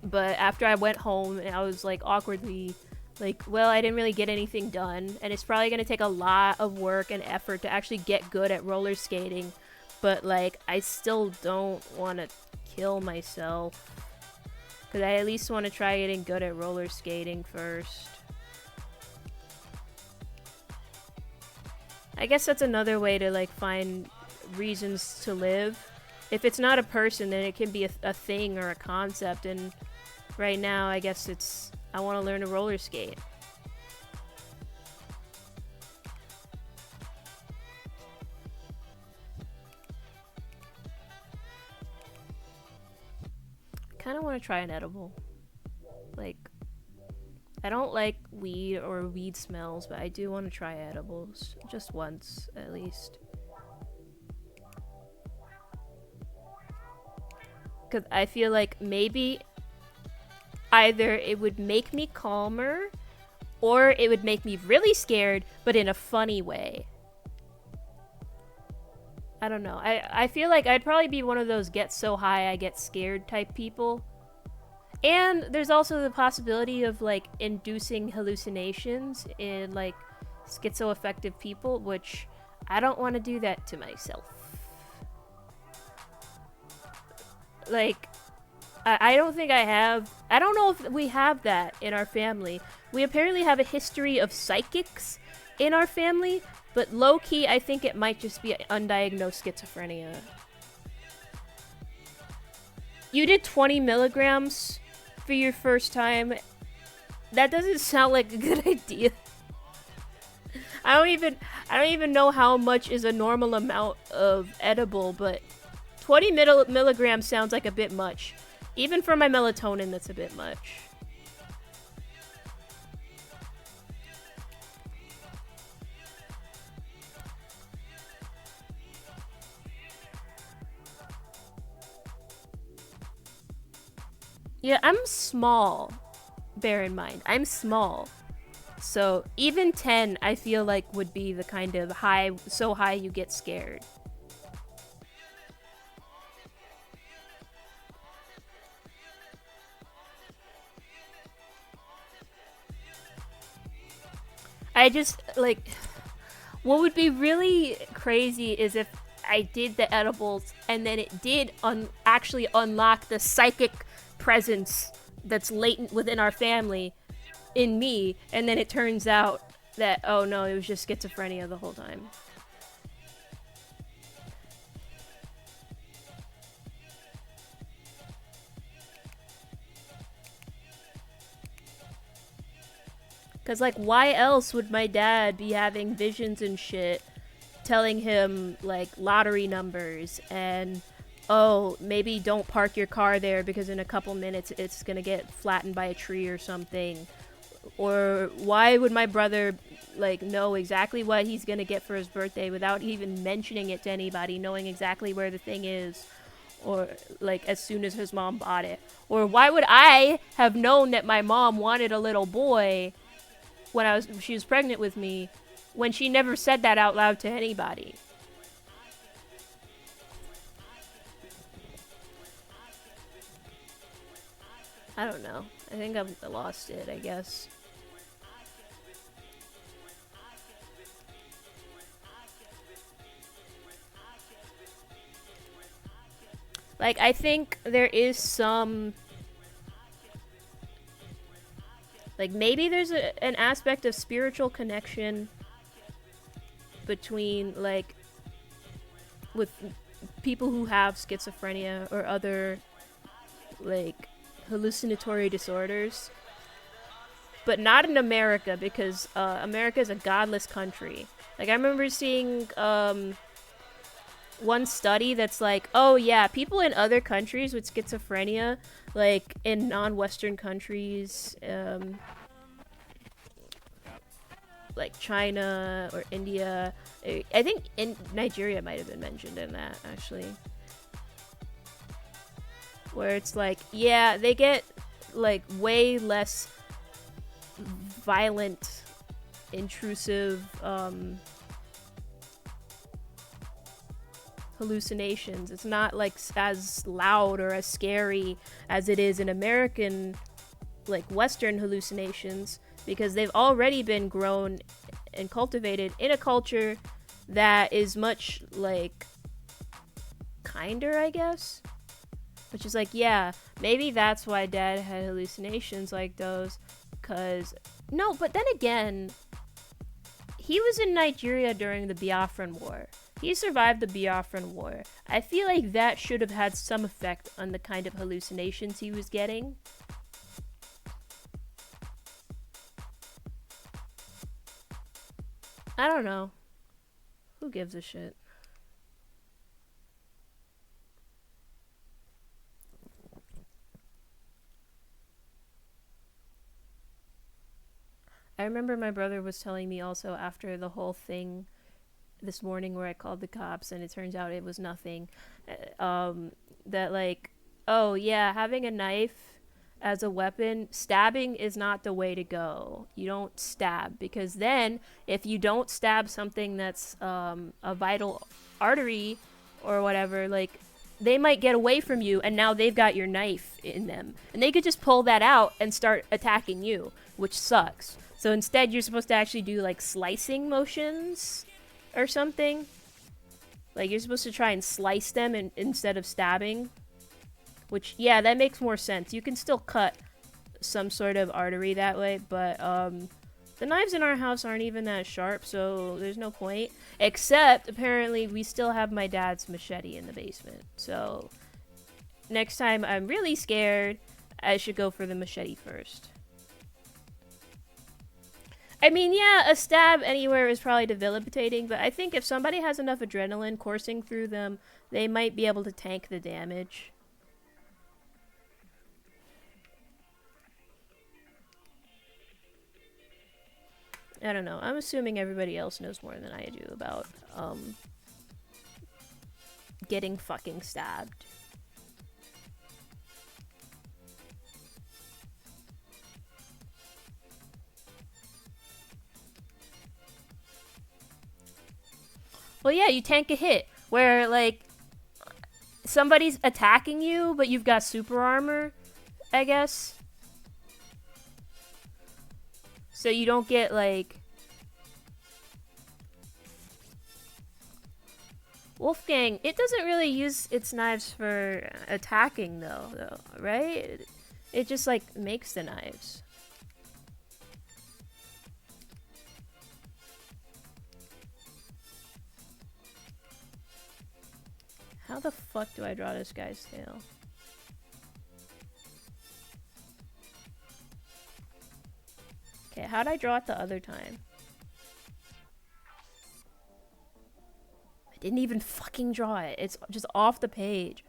But after I went home, I was like awkwardly like, well, I didn't really get anything done, and it's probably going to take a lot of work and effort to actually get good at roller skating. But like, I still don't want to kill myself, because I at least want to try getting good at roller skating first. I guess that's another way to like find reasons to live. If it's not a person, then it can be a thing or a concept, and right now I guess it's, I want to learn to roller skate. I kind of want to try an edible. Like, I don't like weed or weed smells, but I do want to try edibles. Just once, at least. Because I feel like maybe either it would make me calmer or it would make me really scared, but in a funny way. I don't know. I feel like I'd probably be one of those get so high I get scared type people. And there's also the possibility of like inducing hallucinations in like schizoaffective people, which I don't want to do that to myself. Like, I don't think I have. I don't know if we have that in our family. We apparently have a history of psychics in our family, but low key, I think it might just be undiagnosed schizophrenia. You did 20 milligrams for your first time. That doesn't sound like a good idea. I don't even know how much is a normal amount of edible, but 20 milligrams sounds like a bit much. Even for my melatonin, that's a bit much. Yeah, I'm small. Bear in mind, I'm small. So even 10, I feel like would be the kind of high, so high you get scared. I just, like, what would be really crazy is if I did the edibles and then it did actually unlock the psychic presence that's latent within our family in me, and then it turns out that, oh no, it was just schizophrenia the whole time. Because, like, why else would my dad be having visions and shit telling him, like, lottery numbers and, oh, maybe don't park your car there because in a couple minutes it's gonna get flattened by a tree or something? Or why would my brother, like, know exactly what he's gonna get for his birthday without even mentioning it to anybody, knowing exactly where the thing is? Or, like, as soon as his mom bought it? Or why would I have known that my mom wanted a little boy when she was pregnant with me, when she never said that out loud to anybody? I don't know. I think I've lost it, I guess. Like, I think there is some, like, maybe there's an aspect of spiritual connection between, like, with people who have schizophrenia or other, like, hallucinatory disorders. But not in America, because America is a godless country. Like, I remember seeing one study that's like, oh yeah, people in other countries with schizophrenia, like in non-Western countries, like China or India, I think in Nigeria might have been mentioned in that, actually, where it's like, yeah, they get like way less violent, intrusive hallucinations. It's not like as loud or as scary as it is in American, like, Western hallucinations, because they've already been grown and cultivated in a culture that is much, like, kinder, I guess. Which is like, yeah, maybe that's why dad had hallucinations like those. Because, no, but then again, he was in Nigeria during the Biafran War. He survived the Biafran War. I feel like that should have had some effect on the kind of hallucinations he was getting. I don't know. Who gives a shit? I remember my brother was telling me also after the whole thing this morning where I called the cops and it turns out it was nothing. That like, oh yeah, having a knife as a weapon, stabbing is not the way to go. You don't stab because then if you don't stab something that's a vital artery or whatever, like they might get away from you and now they've got your knife in them and they could just pull that out and start attacking you, which sucks. So instead you're supposed to actually do like slicing motions or something. Like you're supposed to try and slice them instead of stabbing. Which, yeah, that makes more sense. You can still cut some sort of artery that way, but the knives in our house aren't even that sharp, so there's no point. Except, apparently, we still have my dad's machete in the basement. So, next time I'm really scared, I should go for the machete first. I mean, yeah, a stab anywhere is probably debilitating, but I think if somebody has enough adrenaline coursing through them, they might be able to tank the damage. I don't know. I'm assuming everybody else knows more than I do about getting fucking stabbed. Well, yeah, you tank a hit where like somebody's attacking you, but you've got super armor, I guess. So you don't get like... Wolfgang, it doesn't really use its knives for attacking though, right? It just like makes the knives. How the fuck do I draw this guy's tail? Okay, how'd I draw it the other time? I didn't even fucking draw it. It's just off the page.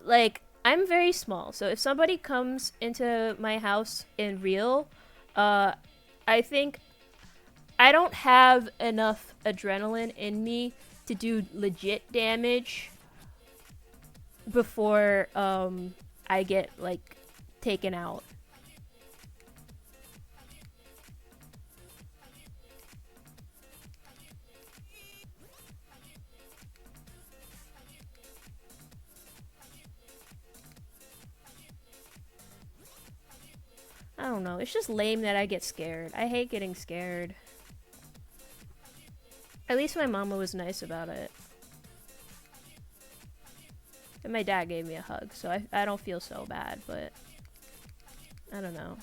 Like, I'm very small, so if somebody comes into my house in real, I think I don't have enough adrenaline in me to do legit damage before I get like taken out. I don't know. It's just lame that I get scared. I hate getting scared. At least my mama was nice about it. And my dad gave me a hug, so I don't feel so bad, but I don't know.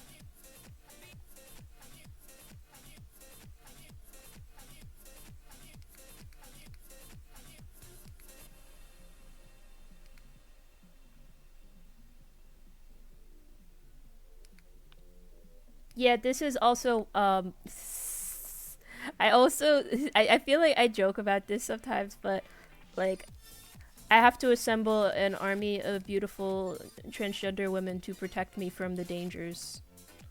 Yeah, this is also I feel like I joke about this sometimes, but like I have to assemble an army of beautiful transgender women to protect me from the dangers.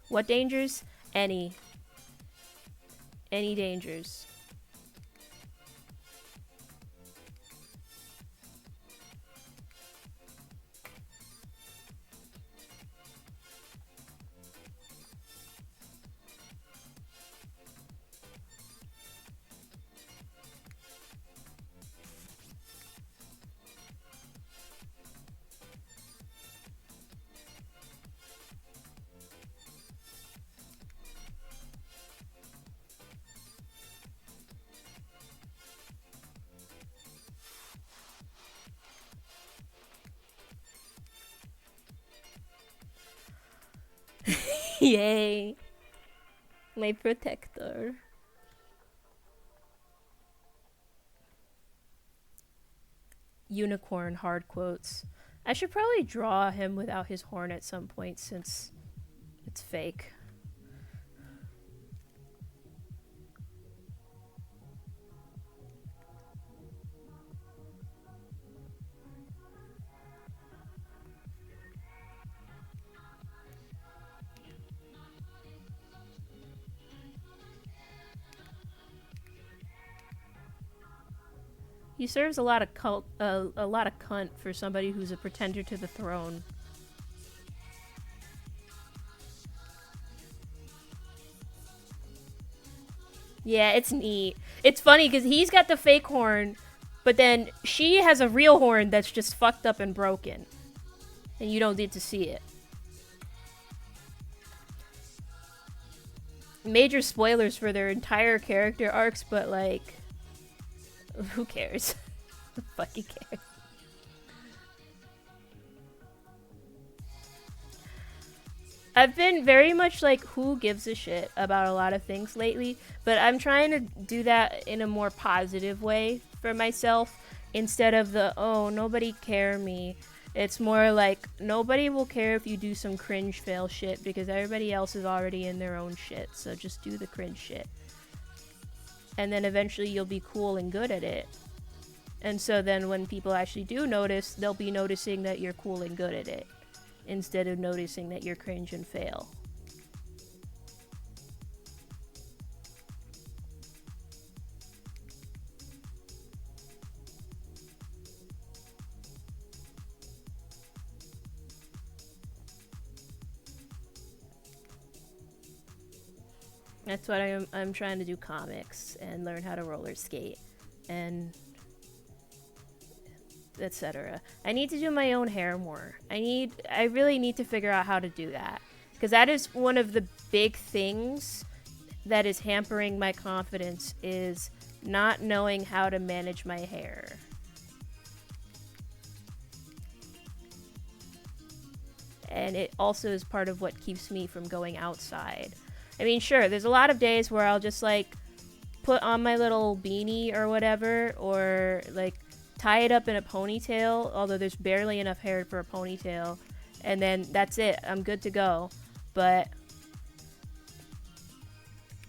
What dangers? Any. Any dangers. Yay. My protector. Unicorn hard quotes. I should probably draw him without his horn at some point since it's fake. He serves a lot of a lot of cunt for somebody who's a pretender to the throne. Yeah, it's neat. It's funny because he's got the fake horn, but then she has a real horn that's just fucked up and broken. And you don't get to see it. Major spoilers for their entire character arcs, but like, who cares? Who fucking cares? I've been very much like, who gives a shit about a lot of things lately, but I'm trying to do that in a more positive way for myself instead of the, oh, nobody care me. It's more like, nobody will care if you do some cringe fail shit because everybody else is already in their own shit, so just do the cringe shit. And then eventually you'll be cool and good at it. And so then when people actually do notice, they'll be noticing that you're cool and good at it, instead of noticing that you're cringe and fail. That's what I'm trying to do, comics and learn how to roller skate and etc. I need to do my own hair more. I really need to figure out how to do that, because that is one of the big things that is hampering my confidence, is not knowing how to manage my hair. And it also is part of what keeps me from going outside. I mean, sure, there's a lot of days where I'll just like put on my little beanie or whatever, or like tie it up in a ponytail, although there's barely enough hair for a ponytail, and then that's it. I'm good to go. But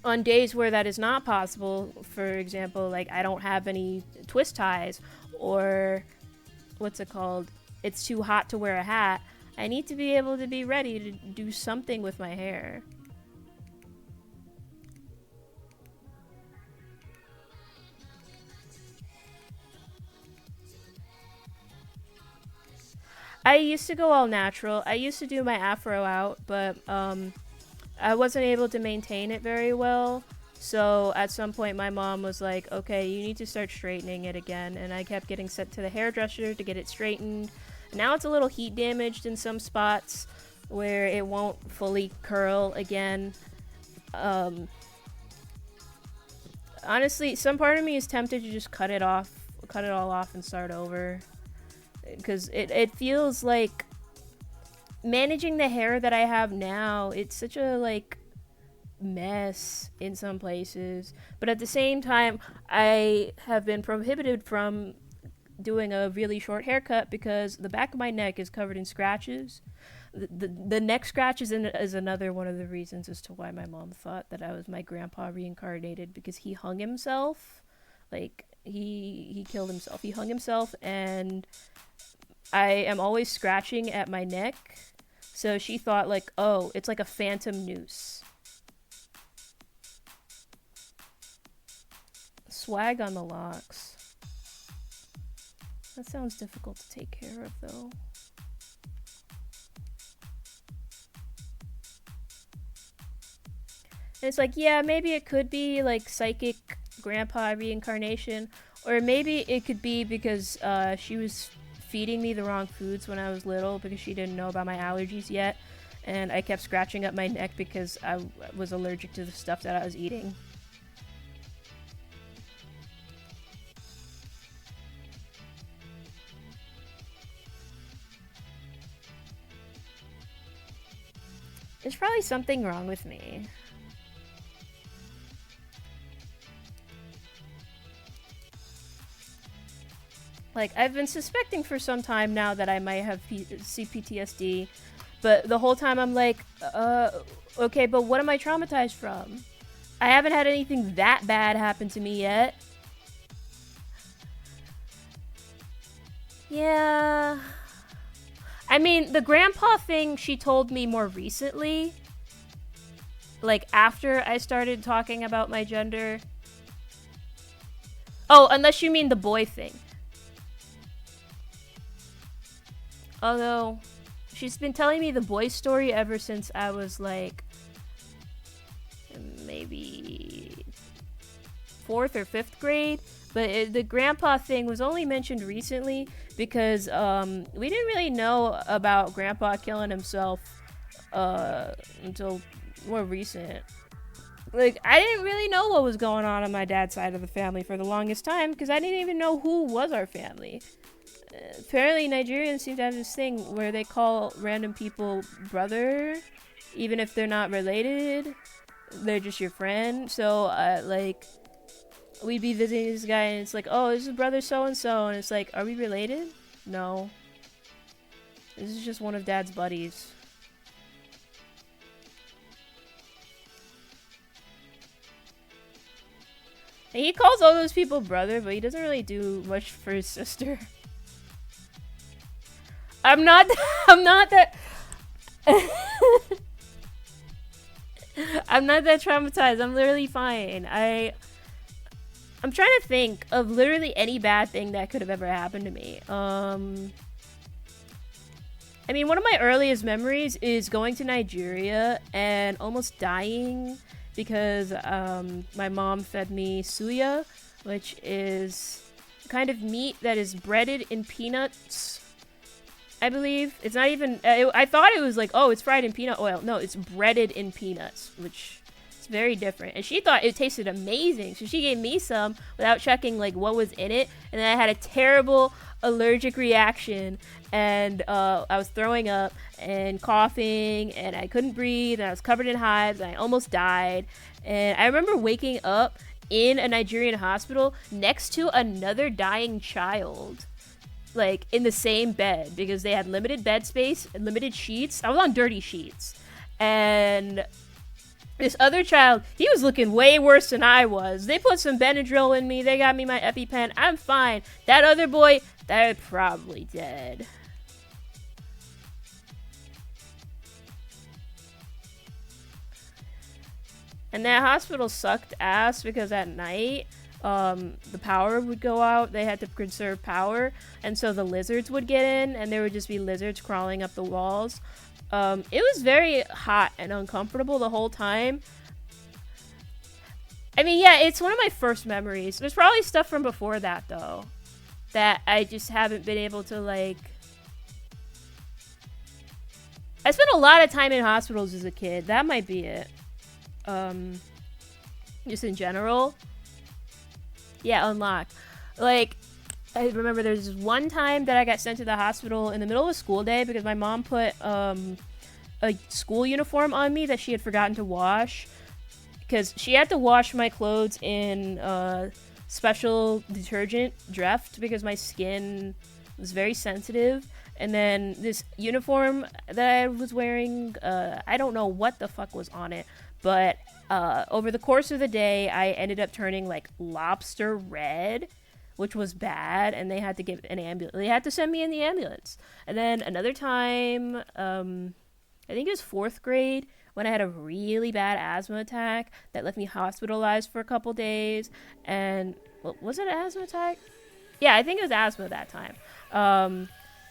on days where that is not possible, for example, like I don't have any twist ties, or what's it called? It's too hot to wear a hat. I need to be able to be ready to do something with my hair. I used to go all natural. I used to do my afro out, but I wasn't able to maintain it very well. So at some point my mom was like, okay, you need to start straightening it again. And I kept getting sent to the hairdresser to get it straightened. Now it's a little heat damaged in some spots where it won't fully curl again. Honestly, some part of me is tempted to just cut it all off and start over. Because it feels like managing the hair that I have now, it's such a like mess in some places, but at the same time I have been prohibited from doing a really short haircut because the back of my neck is covered in scratches. The neck scratch is another one of the reasons as to why my mom thought that I was my grandpa reincarnated, because he hung himself. Like he killed himself. He hung himself, and I am always scratching at my neck. So she thought like, oh, it's like a phantom noose. Swag on the locks. That sounds difficult to take care of, though. And it's like, yeah, maybe it could be like psychic grandpa reincarnation, or maybe it could be because she was feeding me the wrong foods when I was little because she didn't know about my allergies yet, and I kept scratching up my neck because I was allergic to the stuff that I was eating. There's probably something wrong with me. Like, I've been suspecting for some time now that I might have CPTSD, but the whole time I'm like, okay, but what am I traumatized from? I haven't had anything that bad happen to me yet. Yeah. I mean, the grandpa thing she told me more recently, like after I started talking about my gender. Oh, unless you mean the boy thing. Although, she's been telling me the boy story ever since I was like maybe 4th or 5th grade. But the grandpa thing was only mentioned recently because we didn't really know about grandpa killing himself until more recent. Like, I didn't really know what was going on my dad's side of the family for the longest time because I didn't even know who was our family. Apparently, Nigerians seem to have this thing where they call random people brother, even if they're not related. They're just your friend. So, like, we'd be visiting this guy and it's like, oh, this is brother so-and-so. And it's like, are we related? No. This is just one of dad's buddies. And he calls all those people brother, but he doesn't really do much for his sister. I'm not that I'm not that traumatized. I'm literally fine. I'm trying to think of literally any bad thing that could have ever happened to me. I mean, one of my earliest memories is going to Nigeria and almost dying because my mom fed me suya, which is a kind of meat that is breaded in peanuts, I believe. It's not even... I thought it was like, oh, it's fried in peanut oil. No, it's breaded in peanuts, which is very different. And she thought it tasted amazing, so she gave me some without checking like what was in it. And then I had a terrible allergic reaction, and I was throwing up and coughing, and I couldn't breathe, and I was covered in hives, and I almost died. And I remember waking up in a Nigerian hospital next to another dying child, like in the same bed, because they had limited bed space and limited sheets. I was on dirty sheets, and this other child, he was looking way worse than I was. They put some Benadryl in me. They got me my EpiPen. I'm fine. That other boy, they're probably dead. And that hospital sucked ass because at night, the power would go out. They had to conserve power, and so the lizards would get in, and there would just be lizards crawling up the walls. It was very hot and uncomfortable the whole time. I mean, yeah, it's one of my first memories. There's probably stuff from before that, though, that I just haven't been able to, like... I spent a lot of time in hospitals as a kid. That might be it. Just in general. Yeah, unlock. Like, I remember there's this one time that I got sent to the hospital in the middle of a school day because my mom put a school uniform on me that she had forgotten to wash. Because she had to wash my clothes in special detergent, Dreft, because my skin was very sensitive. And then this uniform that I was wearing, I don't know what the fuck was on it, but over the course of the day, I ended up turning like lobster red, which was bad, and they had to get an ambulance. They had to send me in the ambulance. And then another time, I think it was 4th grade, when I had a really bad asthma attack that left me hospitalized for a couple days. And was it an asthma attack? Yeah, I think it was asthma that time.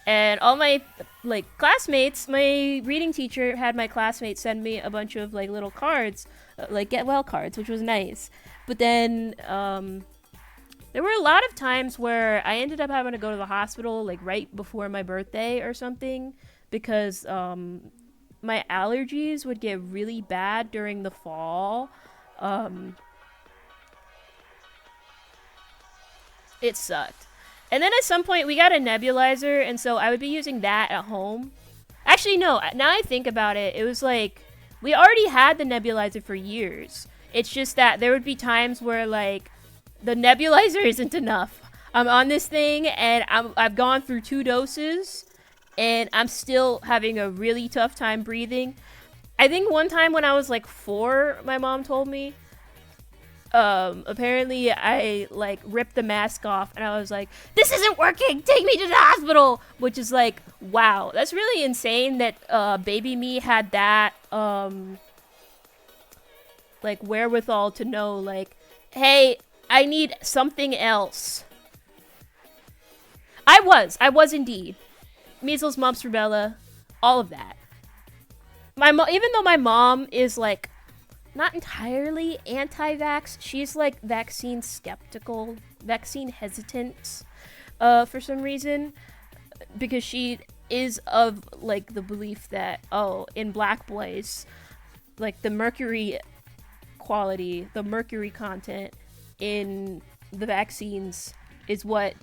And all my like classmates, my reading teacher had my classmates send me a bunch of like little cards, like get well cards, which was nice. But then there were a lot of times where I ended up having to go to the hospital like right before my birthday or something because my allergies would get really bad during the fall. It sucked. And then at some point we got a nebulizer, and so I would be using that at home. Actually, no, now I think about it, it was like, we already had the nebulizer for years. It's just that there would be times where, like, the nebulizer isn't enough. I'm on this thing, and I've gone through 2 doses, and I'm still having a really tough time breathing. I think one time when I was, like, 4, my mom told me, apparently I like ripped the mask off and I was like, this isn't working, take me to the hospital, which is like, wow, that's really insane that baby me had that like wherewithal to know like, hey, I need something else. I was indeed. Measles, mumps, rubella, all of that. Even though my mom is like not entirely anti-vax, she's like vaccine skeptical, vaccine hesitant, for some reason, because she is of like the belief that in black boys, like the mercury quality, the mercury content in the vaccines is what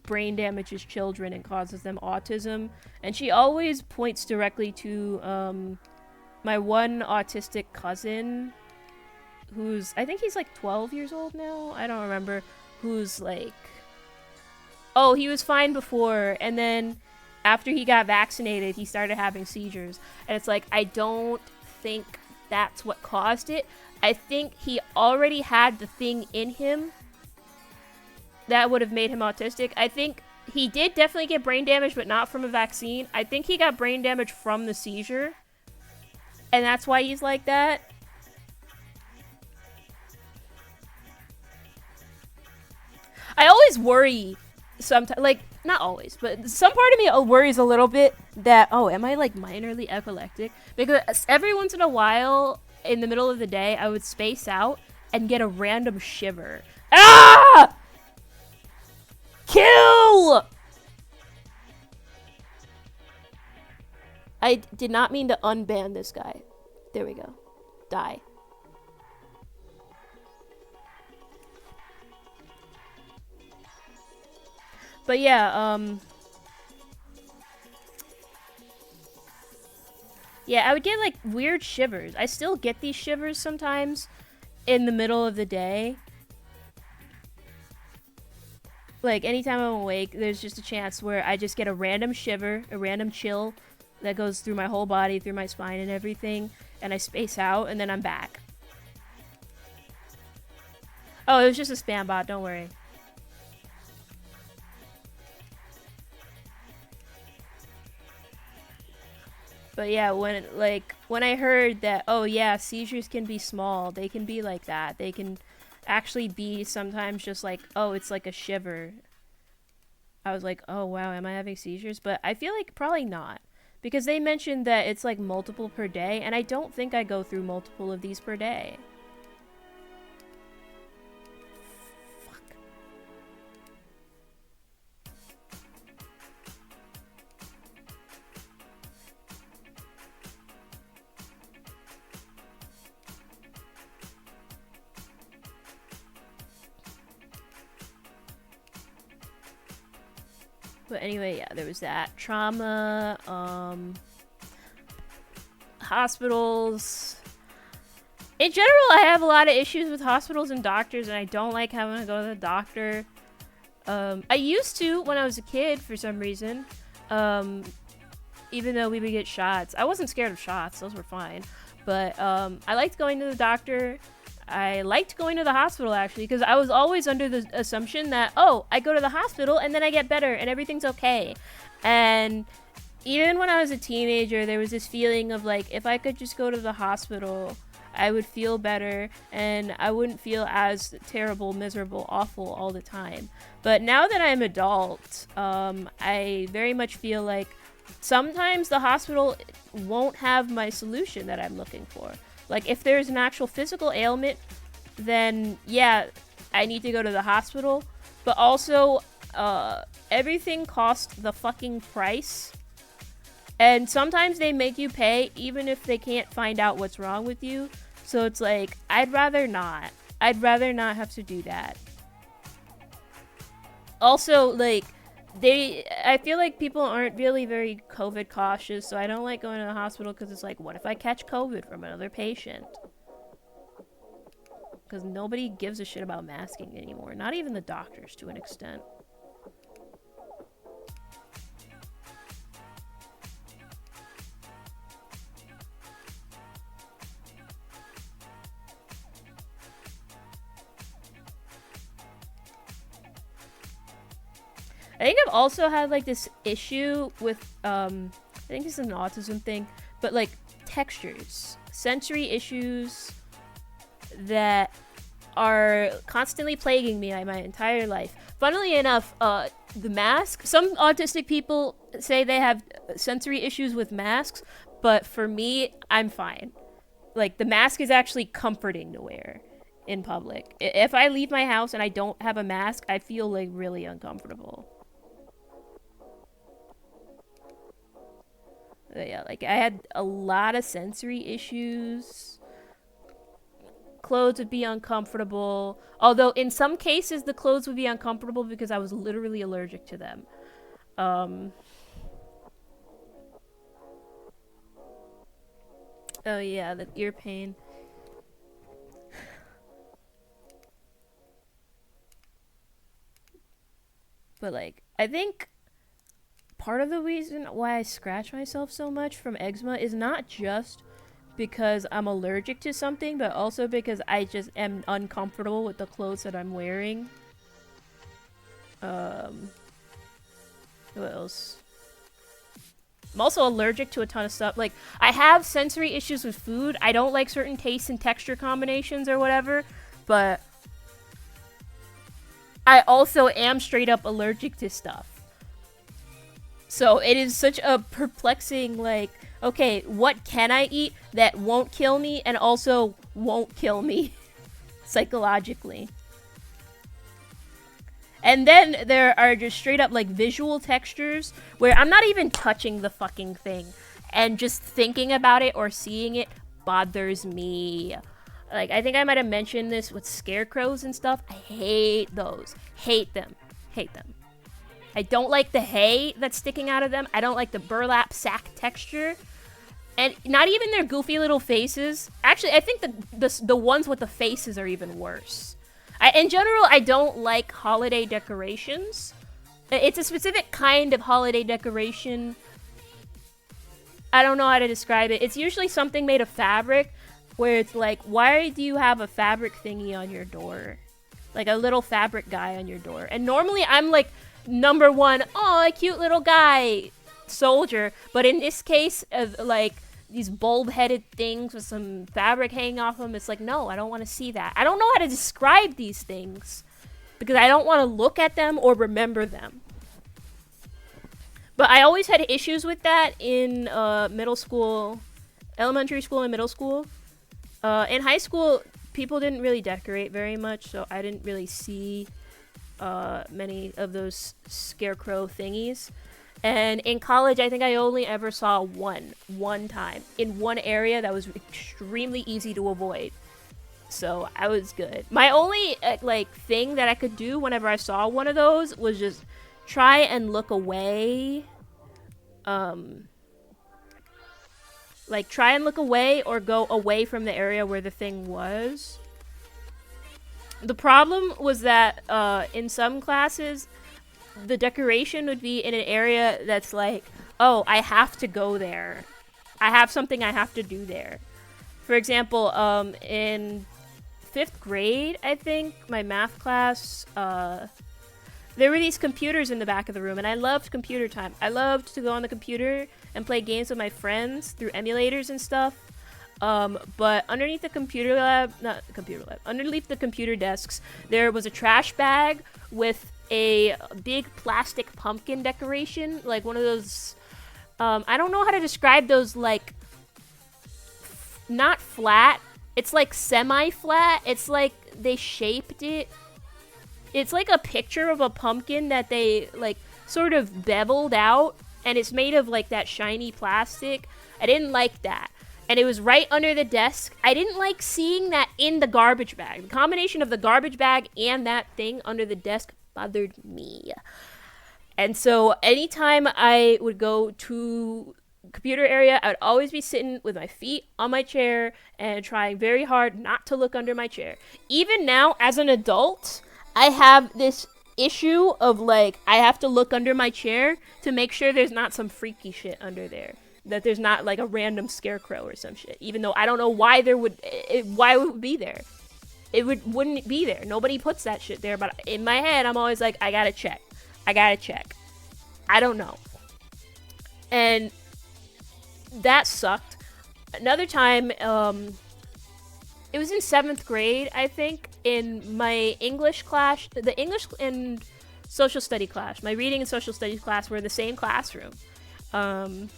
brain damages children and causes them autism. And she always points directly to my one autistic cousin, who's, I think he's like 12 years old now, I don't remember, who's like, he was fine before, and then after he got vaccinated he started having seizures. And it's like, I don't think that's what caused it. I think he already had the thing in him that would have made him autistic. I think he did definitely get brain damage, but not from a vaccine. I think he got brain damage from the seizure, and that's why he's like that. I always worry sometimes, like, not always, but some part of me worries a little bit that, am I like minorly epileptic? Because every once in a while, in the middle of the day, I would space out and get a random shiver. Ah! Kill! I did not mean to unban this guy. There we go. Die. But yeah, yeah, I would get like weird shivers. I still get these shivers sometimes in the middle of the day. Like anytime I'm awake, there's just a chance where I just get a random shiver, a random chill that goes through my whole body, through my spine and everything, and I space out and then I'm back. Oh, it was just a spam bot, don't worry. But yeah, when I heard that, seizures can be small, they can be like that. They can actually be sometimes just like, it's like a shiver. I was like, oh wow, am I having seizures? But I feel like probably not. Because they mentioned that it's like multiple per day, and I don't think I go through multiple of these per day. But anyway, yeah, there was that. Trauma, hospitals. In general, I have a lot of issues with hospitals and doctors, and I don't like having to go to the doctor. I used to when I was a kid for some reason. Even though we would get shots. I wasn't scared of shots, those were fine. But I liked going to the doctor. I liked going to the hospital, actually, because I was always under the assumption that, I go to the hospital and then I get better and everything's okay. And even when I was a teenager, there was this feeling of like, if I could just go to the hospital, I would feel better and I wouldn't feel as terrible, miserable, awful all the time. But now that I'm adult, I very much feel like sometimes the hospital won't have my solution that I'm looking for. Like, if there's an actual physical ailment, then, yeah, I need to go to the hospital. But also, everything costs the fucking price. And sometimes they make you pay, even if they can't find out what's wrong with you. So it's like, I'd rather not. I'd rather not have to do that. Also, like, I feel like people aren't really very COVID cautious, so I don't like going to the hospital because it's like, what if I catch COVID from another patient? Because nobody gives a shit about masking anymore, not even the doctors to an extent. I think I've also had like this issue with I think this is an autism thing, but like textures, sensory issues that are constantly plaguing me my entire life. Funnily enough, the mask, some autistic people say they have sensory issues with masks, but for me, I'm fine. Like, the mask is actually comforting to wear in public. If I leave my house and I don't have a mask, I feel like really uncomfortable. But yeah, like I had a lot of sensory issues. Clothes would be uncomfortable. Although in some cases the clothes would be uncomfortable because I was literally allergic to them. Oh yeah, the ear pain. But like, I think part of the reason why I scratch myself so much from eczema is not just because I'm allergic to something, but also because I just am uncomfortable with the clothes that I'm wearing. What else? I'm also allergic to a ton of stuff. Like, I have sensory issues with food. I don't like certain taste and texture combinations or whatever, but I also am straight up allergic to stuff. So it is such a perplexing, like, okay, what can I eat that won't kill me and also won't kill me psychologically? And then there are just straight up like visual textures where I'm not even touching the fucking thing, and just thinking about it or seeing it bothers me. Like, I think I might have mentioned this with scarecrows and stuff. I hate those. Hate them. Hate them. I don't like the hay that's sticking out of them. I don't like the burlap sack texture. And not even their goofy little faces. Actually, I think the ones with the faces are even worse. In general, I don't like holiday decorations. It's a specific kind of holiday decoration. I don't know how to describe it. It's usually something made of fabric, where it's like, why do you have a fabric thingy on your door? Like a little fabric guy on your door. And normally I'm like, number one, oh, a cute little guy soldier. But in this case, of like these bulb-headed things with some fabric hanging off them, it's like, no, I don't want to see that. I don't know how to describe these things because I don't want to look at them or remember them. But I always had issues with that in middle school, elementary school, and middle school. In high school, people didn't really decorate very much, so I didn't really see many of those scarecrow thingies. And in college, I think I only ever saw one time in one area that was extremely easy to avoid. So I was good. My only like thing that I could do whenever I saw one of those was just try and look away. Like try and look away or go away from the area where the thing was. The problem was that in some classes, the decoration would be in an area that's like, oh, I have to go there. I have something I have to do there. For example, in 5th grade, I think, my math class, there were these computers in the back of the room, and I loved computer time. I loved to go on the computer and play games with my friends through emulators and stuff. But underneath the underneath the computer desks, there was a trash bag with a big plastic pumpkin decoration, like one of those, I don't know how to describe those, like, not flat, it's like semi-flat, it's like they shaped it, it's like a picture of a pumpkin that they, like, sort of beveled out, and it's made of, like, that shiny plastic. I didn't like that. And it was right under the desk. I didn't like seeing that in the garbage bag. The combination of the garbage bag and that thing under the desk bothered me. And so anytime I would go to computer area, I would always be sitting with my feet on my chair and trying very hard not to look under my chair. Even now, as an adult, I have this issue of, like, I have to look under my chair to make sure there's not some freaky shit under there. That there's not, like, a random scarecrow or some shit. Even though I don't know why why it would be there. It wouldn't be there. Nobody puts that shit there. But in my head, I'm always like, I gotta check. I don't know. And that sucked. Another time, it was in 7th grade, I think, in my English class, the English and social study class, my reading and social studies class were in the same classroom. And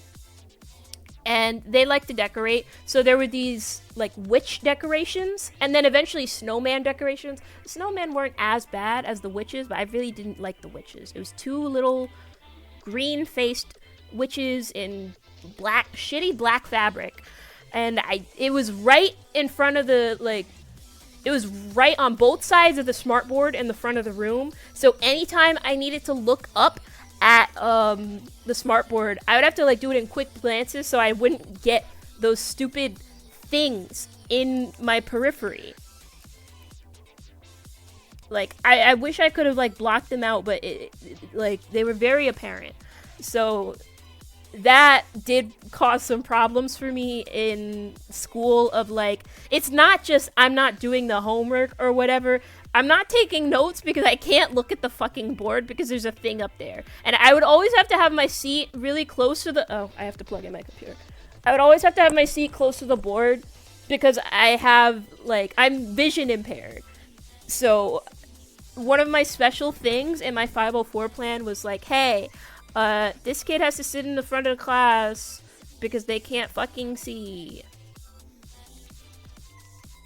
they like to decorate, so there were these like witch decorations, and then eventually snowman decorations. The snowmen weren't as bad as the witches, but I really didn't like the witches. It was 2 little green-faced witches in shitty black fabric, and it was right in front of the, like, it was right on both sides of the smartboard in the front of the room, so anytime I needed to look up at the smartboard, I would have to like do it in quick glances so I wouldn't get those stupid things in my periphery. Like, I wish I could have like blocked them out, but like they were very apparent. So that did cause some problems for me in school of like, it's not just I'm not doing the homework or whatever. I'm not taking notes because I can't look at the fucking board because there's a thing up there. And I would always have to have my seat really close to the... Oh, I have to plug in my computer. I would always have to have my seat close to the board because I have, like, I'm vision impaired. So one of my special things in my 504 plan was like, hey, this kid has to sit in the front of the class because they can't fucking see.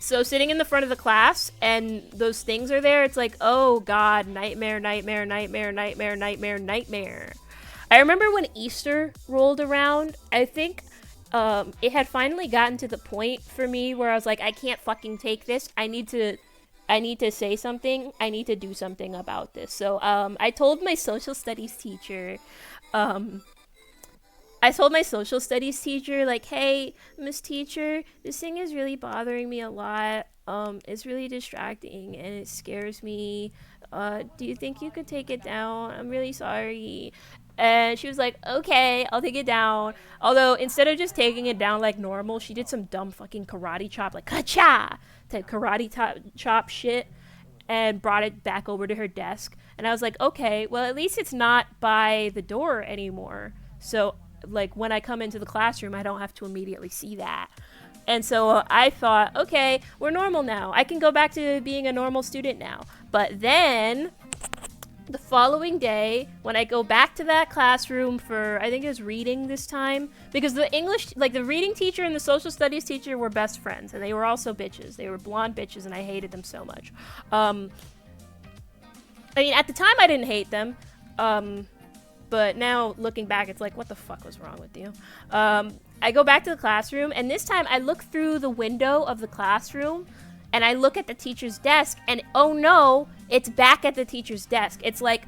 So sitting in the front of the class and those things are there, it's like, oh god, nightmare, nightmare, nightmare, nightmare, nightmare, nightmare. I remember when Easter rolled around, I think it had finally gotten to the point for me where I was like, I can't fucking take this. I need to say something. I need to do something about this. So I told my social studies teacher, like, hey, Miss Teacher, this thing is really bothering me a lot. It's really distracting and it scares me. Do you think you could take it down? I'm really sorry. And she was like, okay, I'll take it down. Although instead of just taking it down like normal, she did some dumb fucking karate chop, like ka-cha type karate chop shit, and brought it back over to her desk. And I was like, okay, well, at least it's not by the door anymore. So like when I come into the classroom, I don't have to immediately see that. And so I thought, okay, we're normal now. I can go back to being a normal student now. But then the following day, when I go back to that classroom for, I think it was reading this time, because the English, like the reading teacher and the social studies teacher were best friends, and they were also bitches. They were blonde bitches, and I hated them so much. I mean, at the time, I didn't hate them. But now, looking back, it's like, what the fuck was wrong with you? I go back to the classroom, and this time I look through the window of the classroom, and I look at the teacher's desk, and oh no, it's back at the teacher's desk. It's like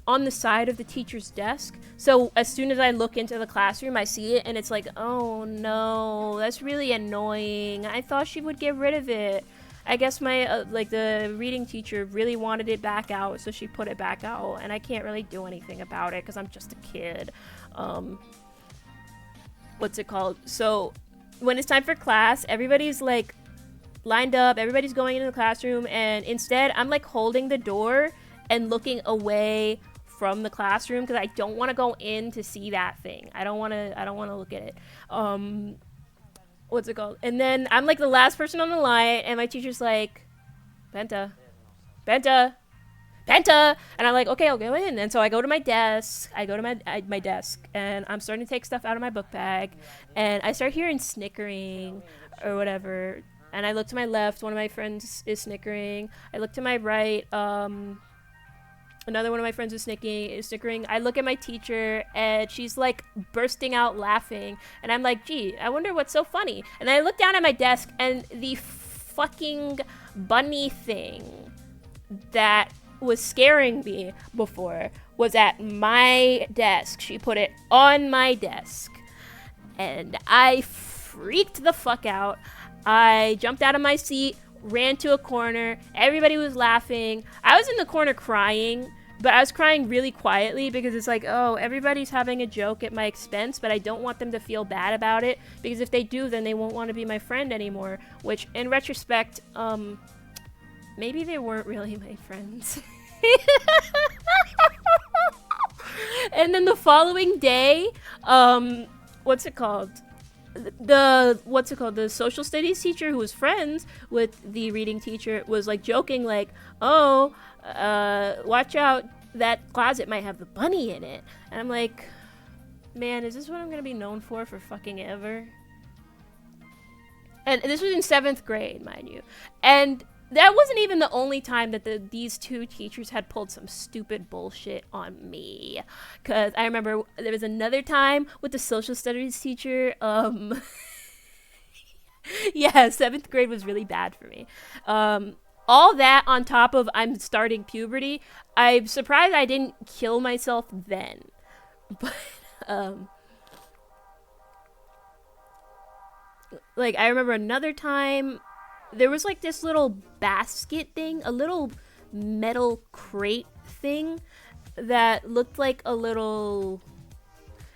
on the side of the teacher's desk. So as soon as I look into the classroom, I see it, and it's like, oh no, that's really annoying. I thought she would get rid of it. I guess my, the reading teacher really wanted it back out, so she put it back out, and I can't really do anything about it because I'm just a kid. What's it called? So when it's time for class, everybody's like lined up, everybody's going into the classroom, and instead I'm like holding the door and looking away from the classroom because I don't want to go in to see that thing. I don't want to look at it. What's it called? And then I'm like the last person on the line, and my teacher's like, Benta. And I'm like, okay, I'll go in. And so I go to my desk. My desk, and I'm starting to take stuff out of my book bag, and I start hearing snickering or whatever. And I look to my left, one of my friends is snickering. I look to my right, another one of my friends is snickering. I look at my teacher, and she's like bursting out laughing. And I'm like, gee, I wonder what's so funny. And I look down at my desk, and the fucking bunny thing that was scaring me before was at my desk. She put it on my desk. And I freaked the fuck out. I jumped out of my seat, ran to a corner. Everybody was laughing. I was in the corner crying, but I was crying really quietly because it's like, oh, everybody's having a joke at my expense, but I don't want them to feel bad about it, because if they do, then they won't want to be my friend anymore, which in retrospect, maybe they weren't really my friends. And then the following day, what's it called? the what's it called, the social studies teacher who was friends with the reading teacher was like joking like, oh, watch out, that closet might have the bunny in it. And I'm like, man, is this what I'm gonna be known for fucking ever? And this was in 7th grade, mind you. And that wasn't even the only time that these two teachers had pulled some stupid bullshit on me. Because I remember there was another time with the social studies teacher. Yeah, 7th grade was really bad for me. All that on top of I'm starting puberty. I'm surprised I didn't kill myself then. But, like, I remember another time there was like this little basket thing, a little metal crate thing that looked like a little...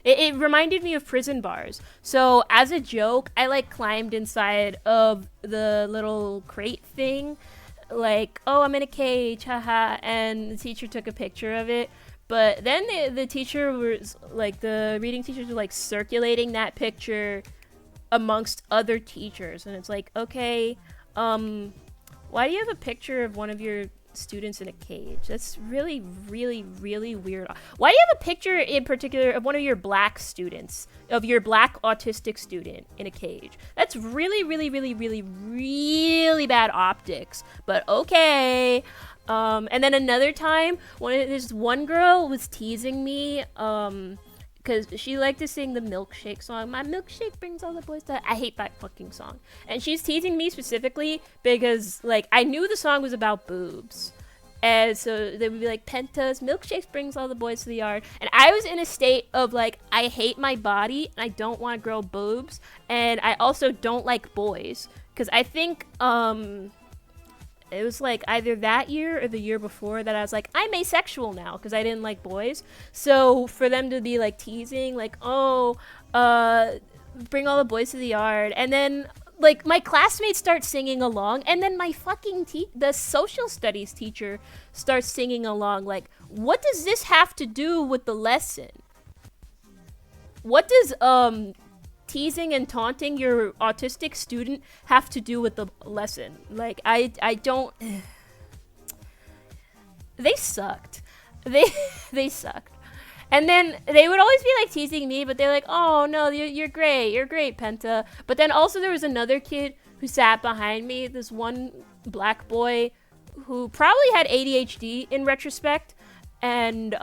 It reminded me of prison bars. So as a joke, I like climbed inside of the little crate thing. Like, oh, I'm in a cage, haha. And the teacher took a picture of it. But then the teacher was like, the reading teachers were like circulating that picture amongst other teachers. And it's like, okay, why do you have a picture of one of your students in a cage? That's really, really, really weird. Why do you have a picture in particular of one of your black students, of your black autistic student in a cage? That's really, really, really, really, really bad optics. But okay. And then another time, this one girl was teasing me, because she liked to sing the Milkshake song. My milkshake brings all the boys to... I hate that fucking song. And she's teasing me specifically because, like, I knew the song was about boobs. And so they would be like, Penta's milkshakes brings all the boys to the yard. And I was in a state of, like, I hate my body. And I don't want to grow boobs. And I also don't like boys. Because I think, it was like either that year or the year before that I was like, I'm asexual now because I didn't like boys. So for them to be like teasing, like, oh, bring all the boys to the yard. And then like my classmates start singing along. And then my fucking the social studies teacher starts singing along. Like, what does this have to do with the lesson? What does, teasing and taunting your autistic student have to do with the lesson? Like, I don't... They sucked. They sucked. And then they would always be like teasing me, but they're like, oh no, you're great, Penta. But then also there was another kid who sat behind me, this one black boy who probably had ADHD in retrospect. And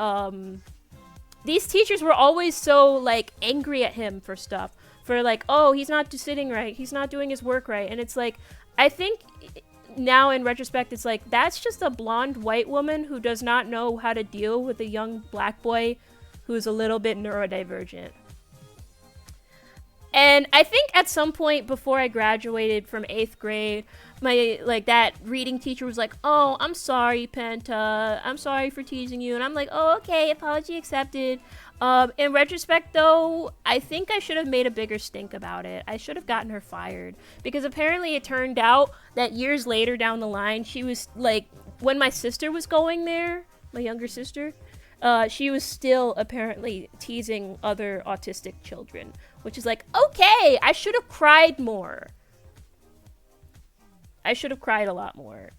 these teachers were always so like angry at him for stuff. For like, oh, he's not sitting right, he's not doing his work right. And it's like, I think now in retrospect, it's like, that's just a blonde white woman who does not know how to deal with a young black boy who's a little bit neurodivergent. And I think at some point before I graduated from 8th grade, my, like, that reading teacher was like, oh, I'm sorry, Penta, I'm sorry for teasing you. And I'm like, oh, okay, apology accepted. In retrospect, though, I think I should have made a bigger stink about it. I should have gotten her fired. Because apparently it turned out that years later down the line, she was, like, when my sister was going there, my younger sister, she was still apparently teasing other autistic children. Which is like, okay, I should have cried more. I should have cried a lot more.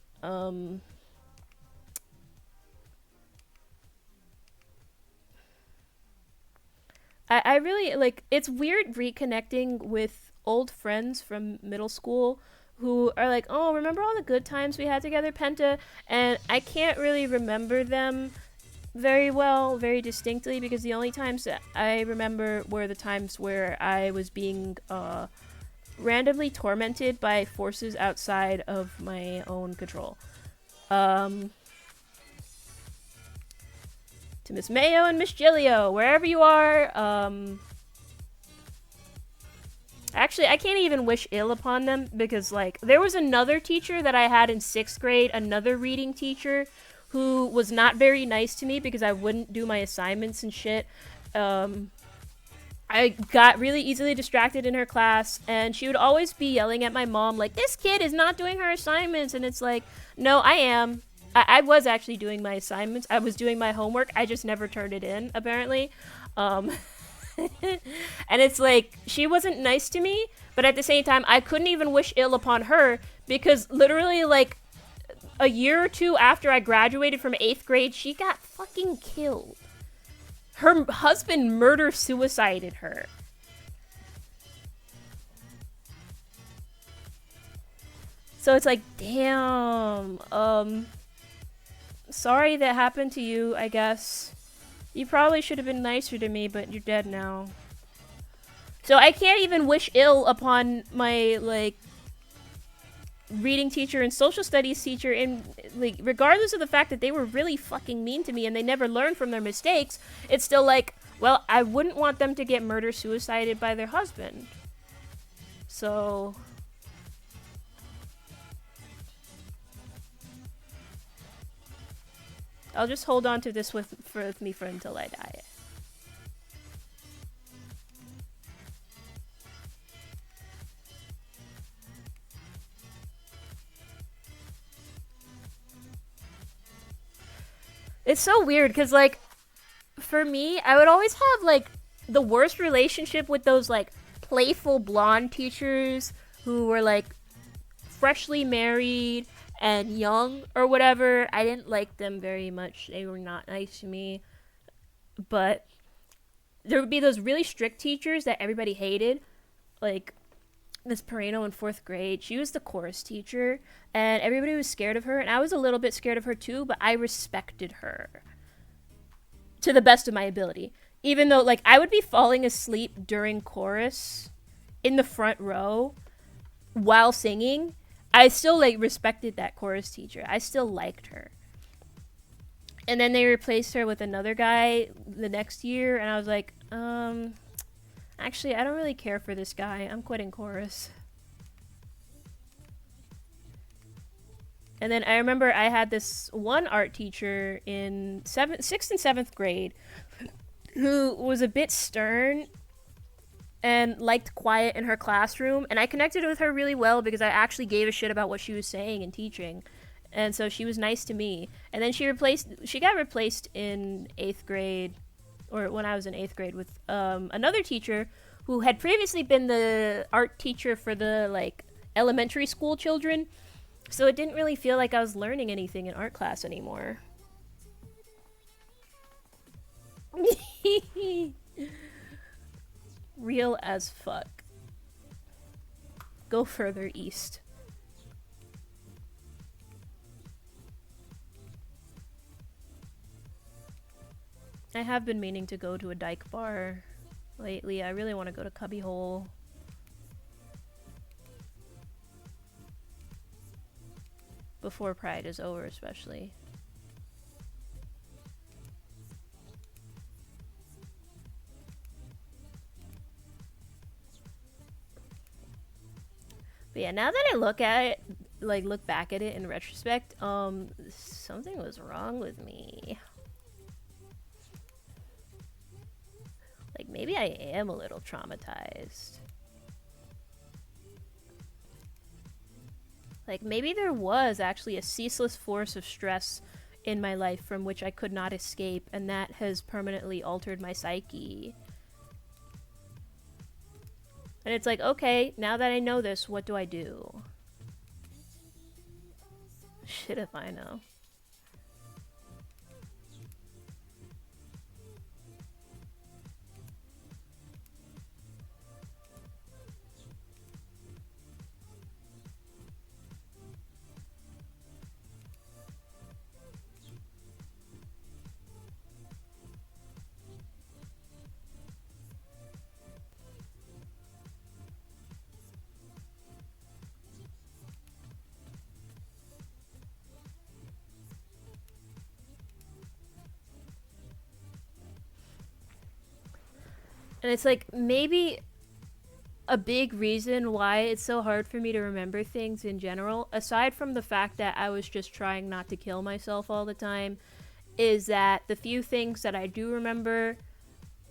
I really, like, it's weird reconnecting with old friends from middle school who are like, oh, remember all the good times we had together, Penta? And I can't really remember them very well, very distinctly, because the only times that I remember were the times where I was being randomly tormented by forces outside of my own control. To Miss Mayo and Miss Gilio, wherever you are, actually, I can't even wish ill upon them, because, like, there was another teacher that I had in 6th grade, another reading teacher, who was not very nice to me because I wouldn't do my assignments and shit. I got really easily distracted in her class, and she would always be yelling at my mom, like, this kid is not doing her assignments, and it's like, no, I am. I was actually doing my assignments. I was doing my homework. I just never turned it in, apparently. And it's like, she wasn't nice to me, but at the same time, I couldn't even wish ill upon her because literally, like, a year or two after I graduated from 8th grade, she got fucking killed. Her husband murder-suicided her. So it's like, damn, sorry that happened to you, I guess. You probably should have been nicer to me, but you're dead now. So I can't even wish ill upon my, like, reading teacher and social studies teacher, and, like, regardless of the fact that they were really fucking mean to me and they never learned from their mistakes, it's still like, well, I wouldn't want them to get murder-suicided by their husband. So... I'll just hold on to this with me for until I die. It's so weird because, like, for me, I would always have, like, the worst relationship with those, like, playful blonde teachers who were, like, freshly married and young or whatever. I didn't like them very much. They were not nice to me. But there would be those really strict teachers that everybody hated. Like Miss Perino in 4th grade. She was the chorus teacher and everybody was scared of her. And I was a little bit scared of her too, but I respected her to the best of my ability. Even though, like, I would be falling asleep during chorus in the front row while singing, I still, like, respected that chorus teacher. I still liked her. And then they replaced her with another guy the next year, and I was like, actually, I don't really care for this guy. I'm quitting chorus. And then I remember I had this one art teacher in 6th and 7th grade who was a bit stern and liked quiet in her classroom, and I connected with her really well because I actually gave a shit about what she was saying and teaching, and so she was nice to me. And then she got replaced in 8th grade, or when I was in 8th grade, with another teacher who had previously been the art teacher for the, like, elementary school children, so it didn't really feel like I was learning anything in art class anymore. Real as fuck. Go further east. I have been meaning to go to a dyke bar lately. I really want to go to Cubbyhole. Before Pride is over, especially. But yeah, now that I look at it, like, look back at it in retrospect, something was wrong with me. Like, maybe I am a little traumatized. Like, maybe there was actually a ceaseless force of stress in my life from which I could not escape, and that has permanently altered my psyche. And it's like, okay, now that I know this, what do I do? Shit if I know. And it's like, maybe a big reason why it's so hard for me to remember things in general, aside from the fact that I was just trying not to kill myself all the time, is that the few things that I do remember,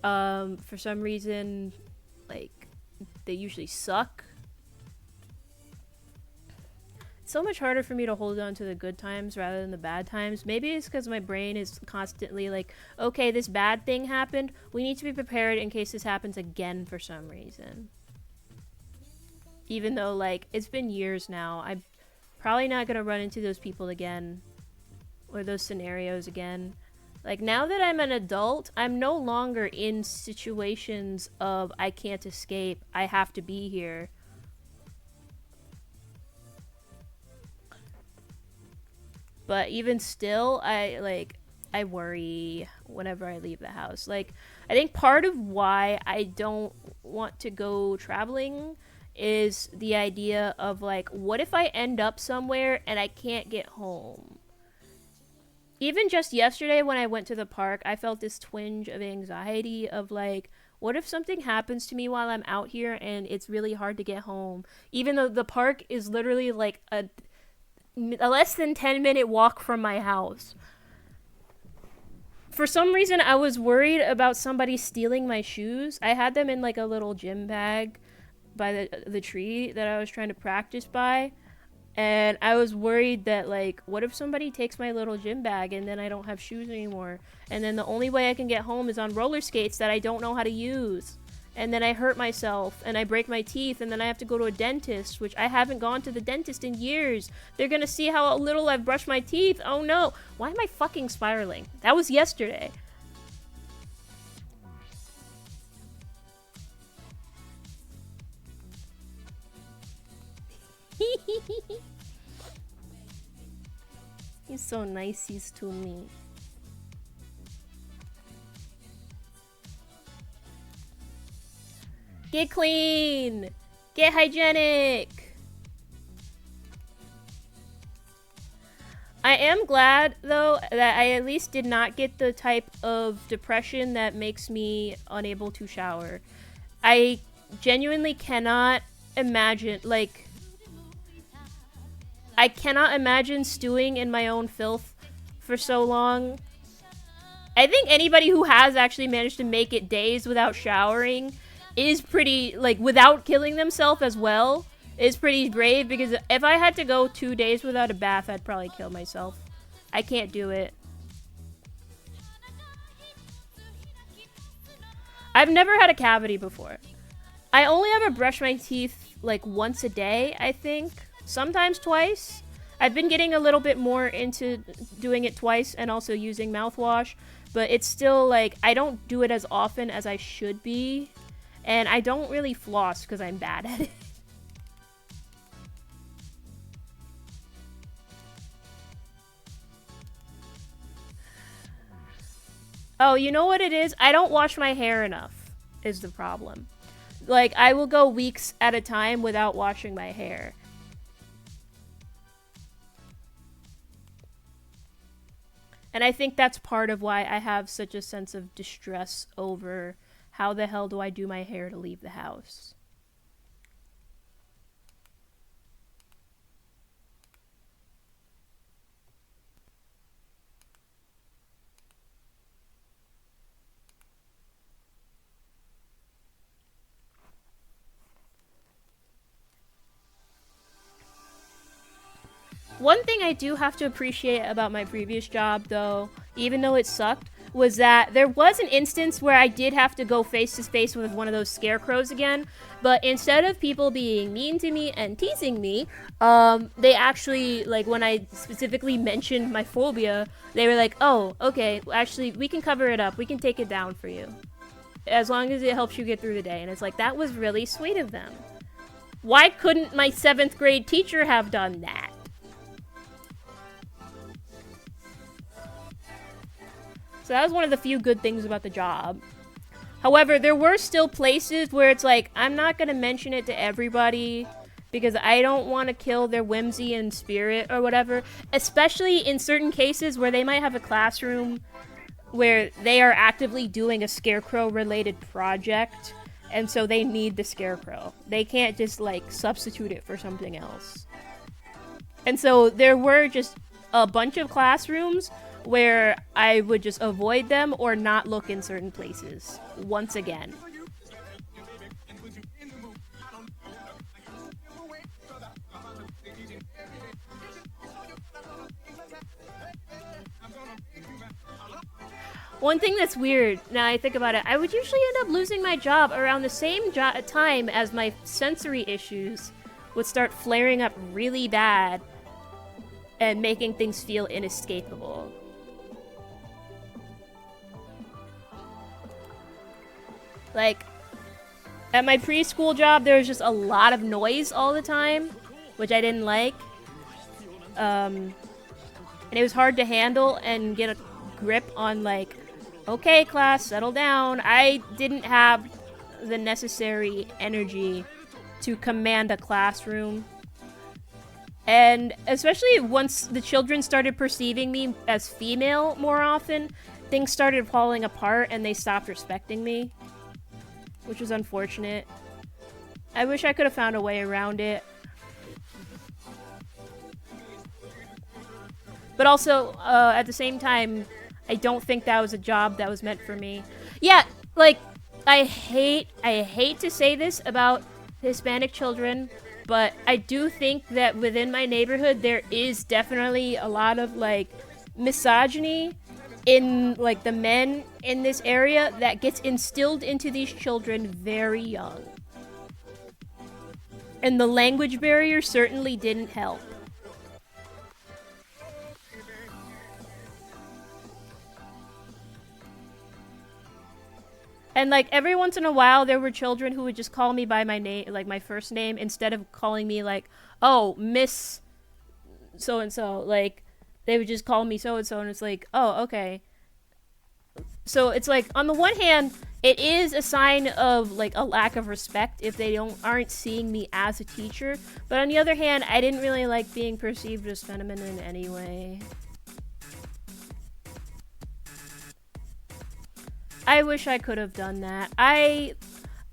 for some reason, like, they usually suck. so much harder for me to hold on to the good times rather than the bad times. Maybe it's because my brain is constantly like, okay, this bad thing happened. We need to be prepared in case this happens again for some reason. Even though, like, it's been years now. I'm probably not going to run into those people again. Or those scenarios again. Like, now that I'm an adult, I'm no longer in situations of I can't escape. I have to be here. But even still, I worry whenever I leave the house. Like, I think part of why I don't want to go traveling is the idea of, like, what if I end up somewhere and I can't get home? Even just yesterday when I went to the park, I felt this twinge of anxiety of, like, what if something happens to me while I'm out here and it's really hard to get home? Even though the park is literally, like, a less than 10-minute walk from my house. For some reason, I was worried about somebody stealing my shoes. I had them in, like, a little gym bag by the tree that I was trying to practice by. And I was worried that, like, what if somebody takes my little gym bag and then I don't have shoes anymore? And then the only way I can get home is on roller skates that I don't know how to use. And then I hurt myself and I break my teeth and then I have to go to a dentist, which I haven't gone to the dentist in years. They're gonna see how little I've brushed my teeth. Oh no. Why am I fucking spiraling? That was yesterday. He's so nice, he's to me. Get clean! Get hygienic! I am glad, though, that I at least did not get the type of depression that makes me unable to shower. I genuinely cannot imagine, like... I cannot imagine stewing in my own filth for so long. I think anybody who has actually managed to make it days without showering is pretty, like, without killing themselves as well, is pretty brave, because if I had to go 2 days without a bath, I'd probably kill myself. I can't do it. I've never had a cavity before. I only ever brush my teeth, like, once a day, I think. Sometimes twice. I've been getting a little bit more into doing it twice and also using mouthwash, but it's still, like, I don't do it as often as I should be. And I don't really floss because I'm bad at it. Oh, you know what it is? I don't wash my hair enough, is the problem. Like, I will go weeks at a time without washing my hair. And I think that's part of why I have such a sense of distress over how the hell do I do my hair to leave the house. One thing I do have to appreciate about my previous job, though, even though it sucked, was that there was an instance where I did have to go face to face with one of those scarecrows again, but instead of people being mean to me and teasing me, they actually, like, when I specifically mentioned my phobia, they were like, oh, okay, actually, we can cover it up, we can take it down for you, as long as it helps you get through the day. And it's like, that was really sweet of them. Why couldn't my 7th grade teacher have done that? So that was one of the few good things about the job. However, there were still places where it's like, I'm not going to mention it to everybody because I don't want to kill their whimsy and spirit or whatever. Especially in certain cases where they might have a classroom where they are actively doing a scarecrow-related project, and so they need the scarecrow. They can't just, like, substitute it for something else. And so there were just a bunch of classrooms where I would just avoid them or not look in certain places once again. One thing that's weird, now I think about it, I would usually end up losing my job around the same time as my sensory issues would start flaring up really bad and making things feel inescapable. Like, at my preschool job, there was just a lot of noise all the time, which I didn't like. And it was hard to handle and get a grip on, like, okay, class, settle down. I didn't have the necessary energy to command a classroom. And especially once the children started perceiving me as female more often, things started falling apart and they stopped respecting me, which was unfortunate. I wish I could have found a way around it. But also, at the same time, I don't think that was a job that was meant for me. Yeah, like, I hate to say this about Hispanic children, but I do think that within my neighborhood, there is definitely a lot of, like, misogyny in, like, the men in this area that gets instilled into these children very young. And the language barrier certainly didn't help. And, like, every once in a while, there were children who would just call me by my name, like, my first name, instead of calling me, like, oh, Miss so-and-so. Like, they would just call me so-and-so, and it's like, oh, okay. So it's like, on the one hand, it is a sign of, like, a lack of respect if they aren't seeing me as a teacher. But on the other hand, I didn't really like being perceived as feminine anyway. I wish I could have done that. I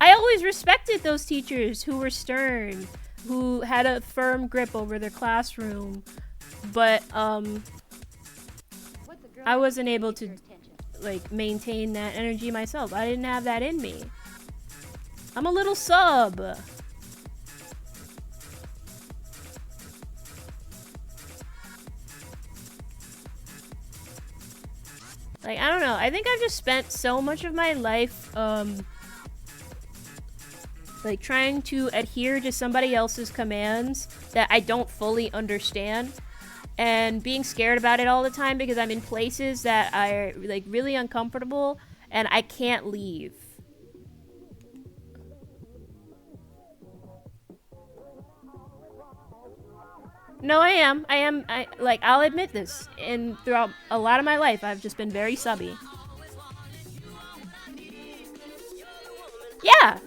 always respected those teachers who were stern, who had a firm grip over their classroom, but I wasn't able to, like, maintain that energy myself. I didn't have that in me. I'm a little sub. Like, I don't know. I think I've just spent so much of my life, like, trying to adhere to somebody else's commands that I don't fully understand. And being scared about it all the time because I'm in places that are, like, really uncomfortable and I can't leave. No, I am. Like, I'll admit this. And throughout a lot of my life, I've just been very subby. Yeah.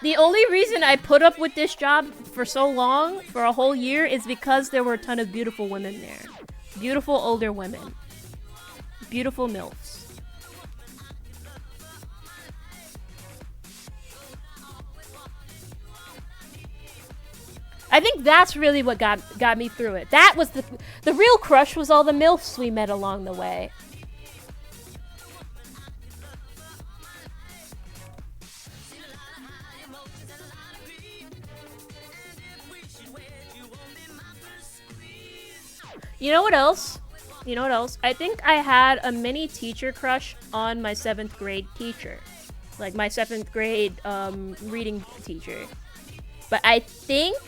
The only reason I put up with this job for so long, for a whole year, is because there were a ton of beautiful women there. Beautiful older women. Beautiful MILFs. I think that's really what got me through it. That was the real crush was all the MILFs we met along the way. You know what else? You know what else? I think I had a mini teacher crush on my 7th grade teacher. Like, my 7th grade reading teacher. But I think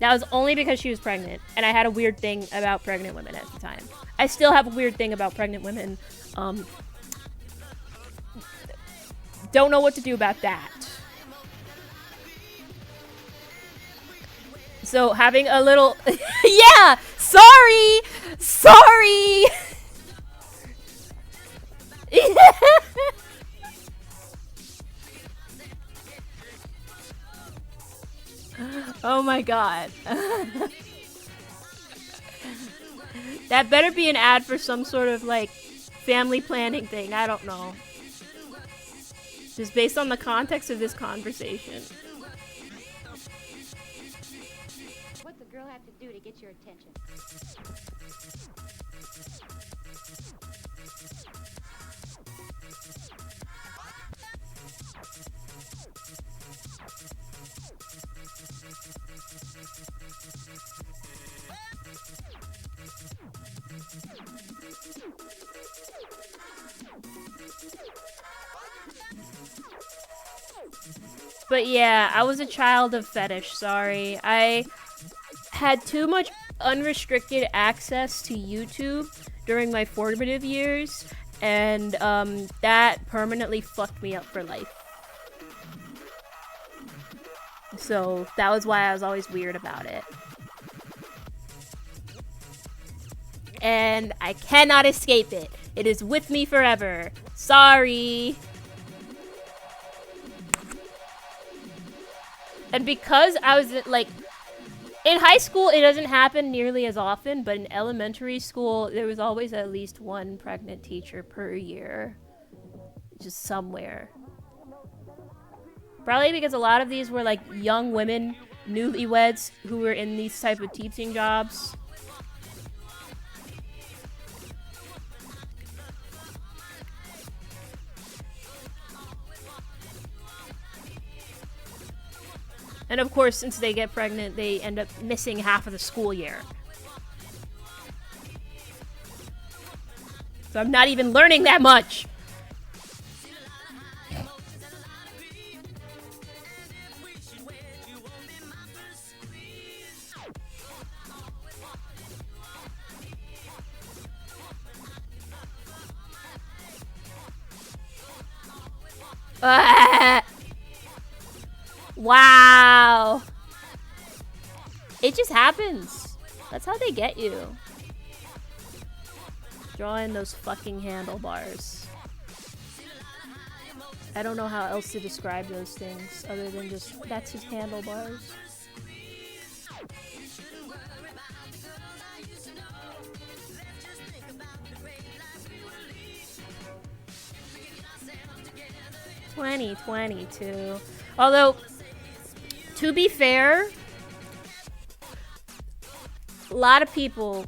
that was only because she was pregnant, and I had a weird thing about pregnant women at the time. I still have a weird thing about pregnant women. Don't know what to do about that. So having a little... yeah! Sorry! Sorry! Oh my god. That better be an ad for some sort of, like, family planning thing. I don't know. Just based on the context of this conversation. What's a girl have to do to get your attention? But yeah, I was a child of fetish, sorry. I had too much unrestricted access to YouTube during my formative years, and that permanently fucked me up for life. So that was why I was always weird about it. And I cannot escape it. It is with me forever. Sorry. And because I was like, in high school, it doesn't happen nearly as often, but in elementary school, there was always at least one pregnant teacher per year. Just somewhere. Probably because a lot of these were like young women, newlyweds, who were in these type of teaching jobs. And of course, since they get pregnant, they end up missing half of the school year. So I'm not even learning that much. Wow. It just happens. That's how they get you. Draw in those fucking handlebars. I don't know how else to describe those things other than just, that's his handlebars. (2022). Although, to be fair, a lot of people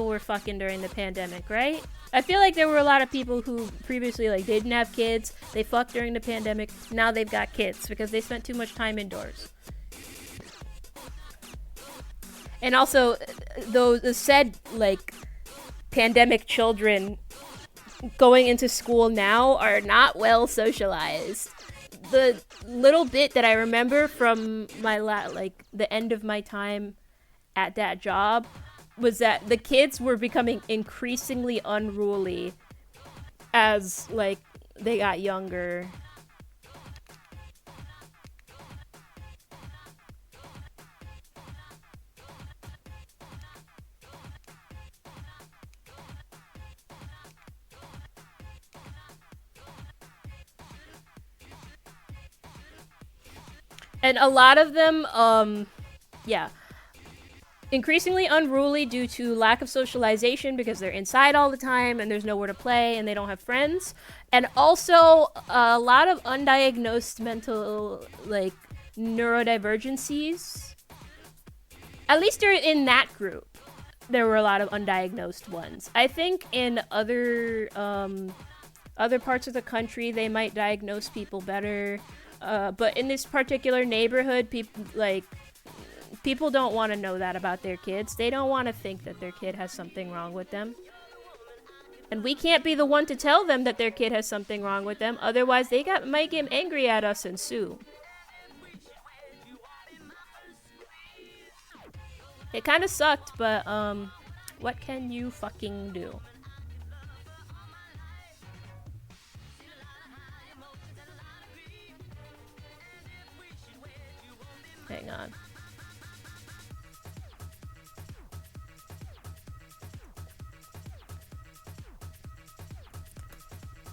were fucking during the pandemic, right? I feel like there were a lot of people who previously like didn't have kids, they fucked during the pandemic, now they've got kids because they spent too much time indoors. And also, those said like pandemic children going into school now are not well socialized. The little bit that I remember from my the end of my time at that job was that the kids were becoming increasingly unruly as like they got younger. And a lot of them, yeah, increasingly unruly due to lack of socialization because they're inside all the time and there's nowhere to play and they don't have friends. And also a lot of undiagnosed mental, like, neurodivergencies. At least in that group, there were a lot of undiagnosed ones. I think in other parts of the country, they might diagnose people better. But in this particular neighborhood, people don't want to know that about their kids. They don't want to think that their kid has something wrong with them. And we can't be the one to tell them that their kid has something wrong with them. Otherwise, they might get angry at us and sue. It kind of sucked, but what can you fucking do? Hang on.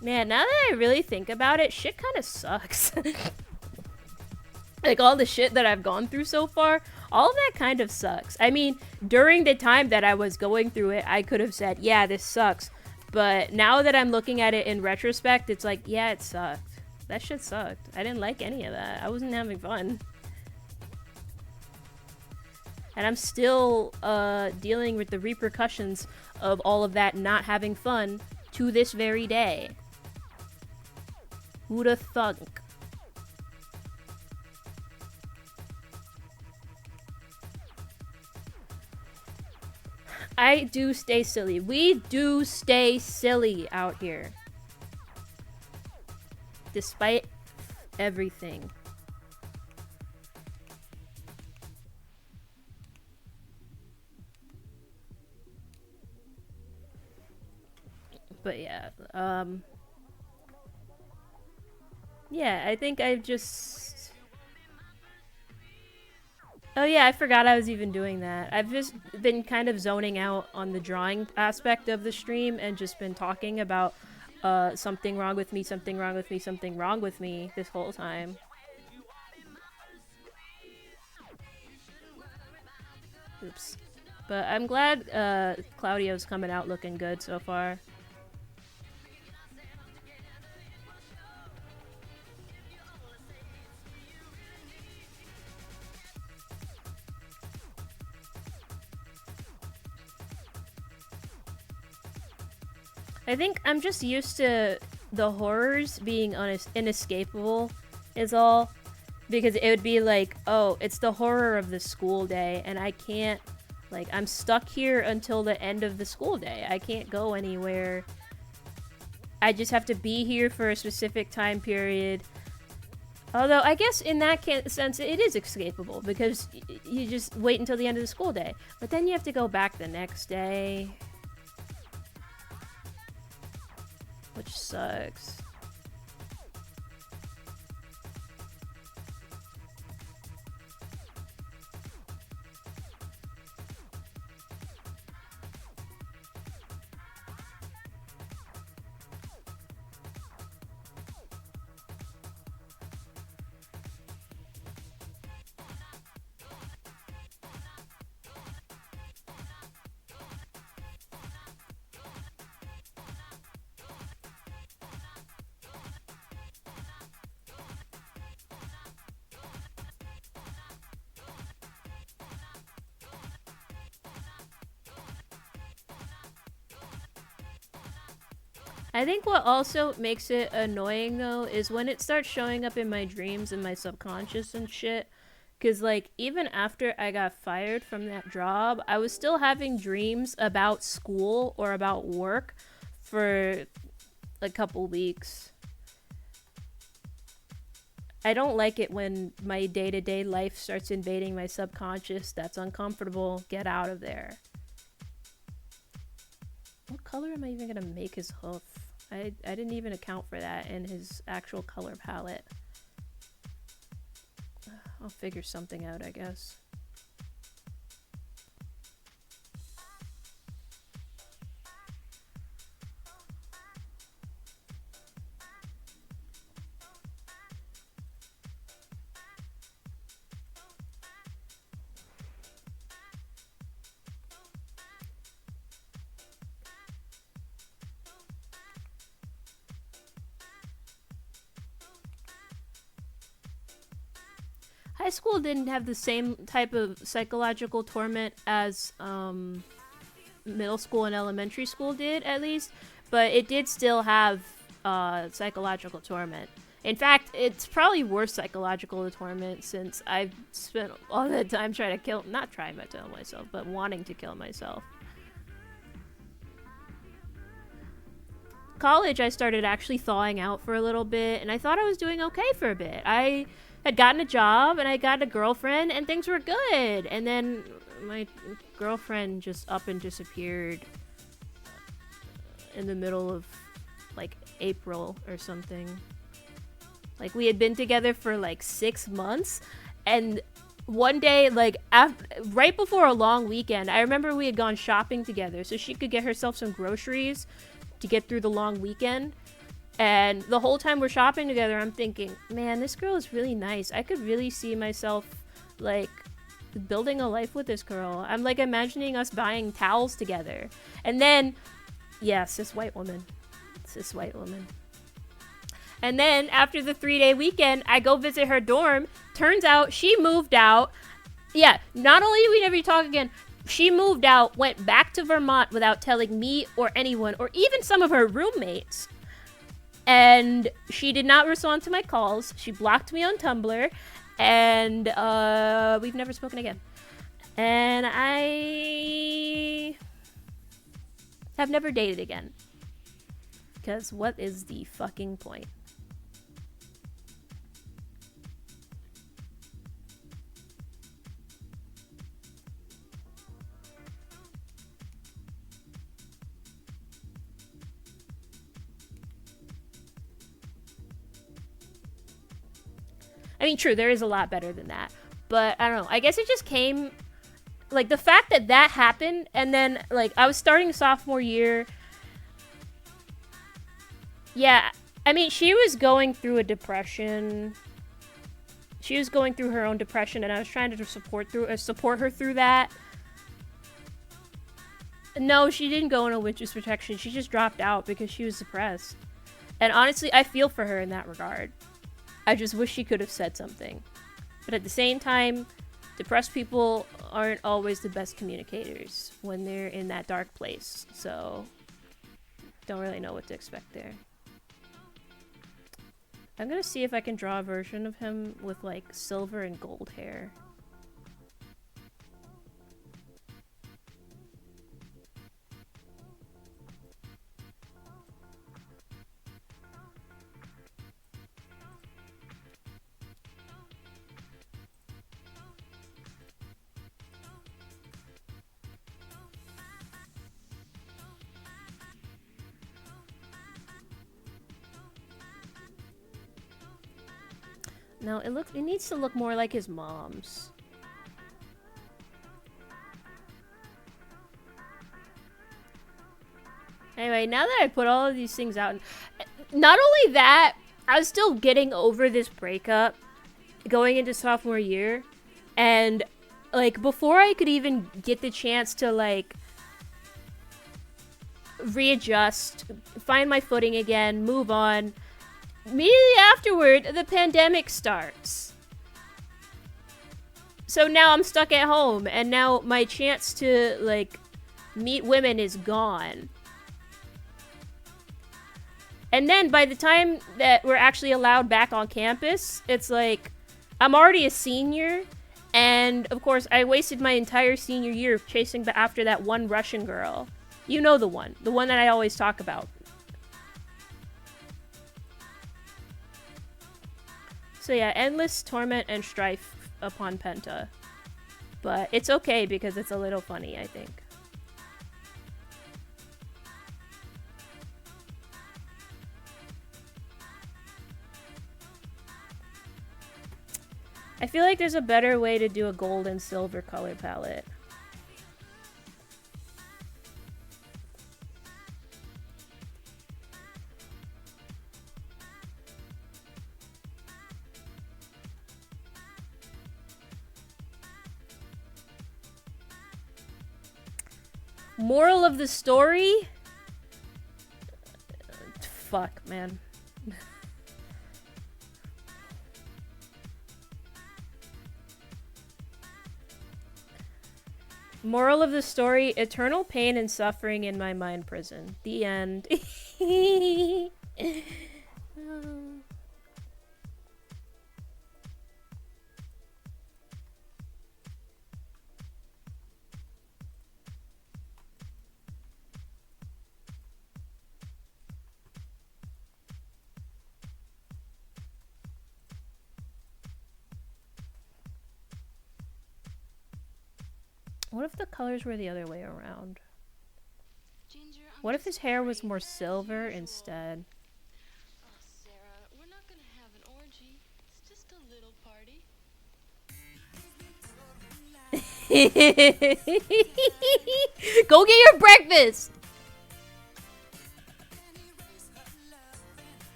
Man, now that I really think about it, shit kind of sucks. Like, all the shit that I've gone through so far, all of that kind of sucks. I mean, during the time that I was going through it, I could have said, yeah, this sucks. But now that I'm looking at it in retrospect, it's like, yeah, it sucked. That shit sucked. I didn't like any of that. I wasn't having fun. And I'm still dealing with the repercussions of all of that not having fun to this very day. Who'da thunk? I do stay silly. We do stay silly out here. Despite everything. But yeah, yeah, I think I've just... Oh yeah, I forgot I was even doing that. I've just been kind of zoning out on the drawing aspect of the stream and just been talking about something wrong with me, something wrong with me, something wrong with me this whole time. Oops. But I'm glad Claudio's coming out looking good so far. I think I'm just used to the horrors being inescapable is all. Because it would be like, oh, it's the horror of the school day, and I can't, like, I'm stuck here until the end of the school day. I can't go anywhere. I just have to be here for a specific time period. Although, I guess in that sense, it is escapable, because you just wait until the end of the school day. But then you have to go back the next day. Which sucks. I think what also makes it annoying, though, is when it starts showing up in my dreams and my subconscious and shit. Because, like, even after I got fired from that job, I was still having dreams about school or about work for a couple weeks. I don't like it when my day-to-day life starts invading my subconscious. That's uncomfortable. Get out of there. What color am I even gonna make his hoof? I didn't even account for that in his actual color palette. I'll figure something out, I guess. High school didn't have the same type of psychological torment as middle school and elementary school did, at least, but it did still have psychological torment. In fact, it's probably worse psychological torment since I've spent all that time trying to not trying to kill myself, but wanting to kill myself. College, I started actually thawing out for a little bit, and I thought I was doing okay for a bit. I had gotten a job, and I got a girlfriend, and things were good. And then my girlfriend just up and disappeared in the middle of, like, April or something. Like, we had been together for, like, 6 months, and one day, like, right before a long weekend, I remember we had gone shopping together so she could get herself some groceries to get through the long weekend. And the whole time we're shopping together, I'm thinking, man, this girl is really nice. I could really see myself, like, building a life with this girl. I'm, like, imagining us buying towels together. And then, yeah, cis white woman. Cis white woman. And then, after the 3-day weekend, I go visit her dorm. Turns out she moved out. Yeah, not only did we never talk again, she moved out, went back to Vermont without telling me or anyone, or even some of her roommates. And she did not respond to my calls. She blocked me on Tumblr. And we've never spoken again. And I have never dated again. Because what is the fucking point? mean, true, there is a lot better than that. But I don't know. I guess it just came, like, the fact that that happened, and then, like, I was starting sophomore year. Yeah, I mean, she was going through a depression. She was going through her own depression, and I was trying to support her through that. No, she didn't go into witness protection. She just dropped out because she was depressed. And honestly, I feel for her in that regard. I just wish she could have said something. But at the same time, depressed people aren't always the best communicators when they're in that dark place. So, don't really know what to expect there. I'm gonna see if I can draw a version of him with, like, silver and gold hair. No, it needs to look more like his mom's. Anyway, now that I put all of these things out, not only that, I was still getting over this breakup going into sophomore year, and, like, before I could even get the chance to, like, readjust, find my footing again, move on, immediately afterward, the pandemic starts. So now I'm stuck at home, and now my chance to, like, meet women is gone. And then by the time that we're actually allowed back on campus, it's like, I'm already a senior, and of course I wasted my entire senior year chasing after that one Russian girl. You know the one that I always talk about. So yeah, endless torment and strife upon Penta. But it's okay because it's a little funny, I think. I feel like there's a better way to do a gold and silver color palette. Moral of the story? Fuck, man. Moral of the story, eternal pain and suffering in my mind prison. The end. What if the colors were the other way around? Ginger, What if his hair was more silver instead? Oh, Sarah, we're not gonna have an orgy. It's just a little party. Go get your breakfast!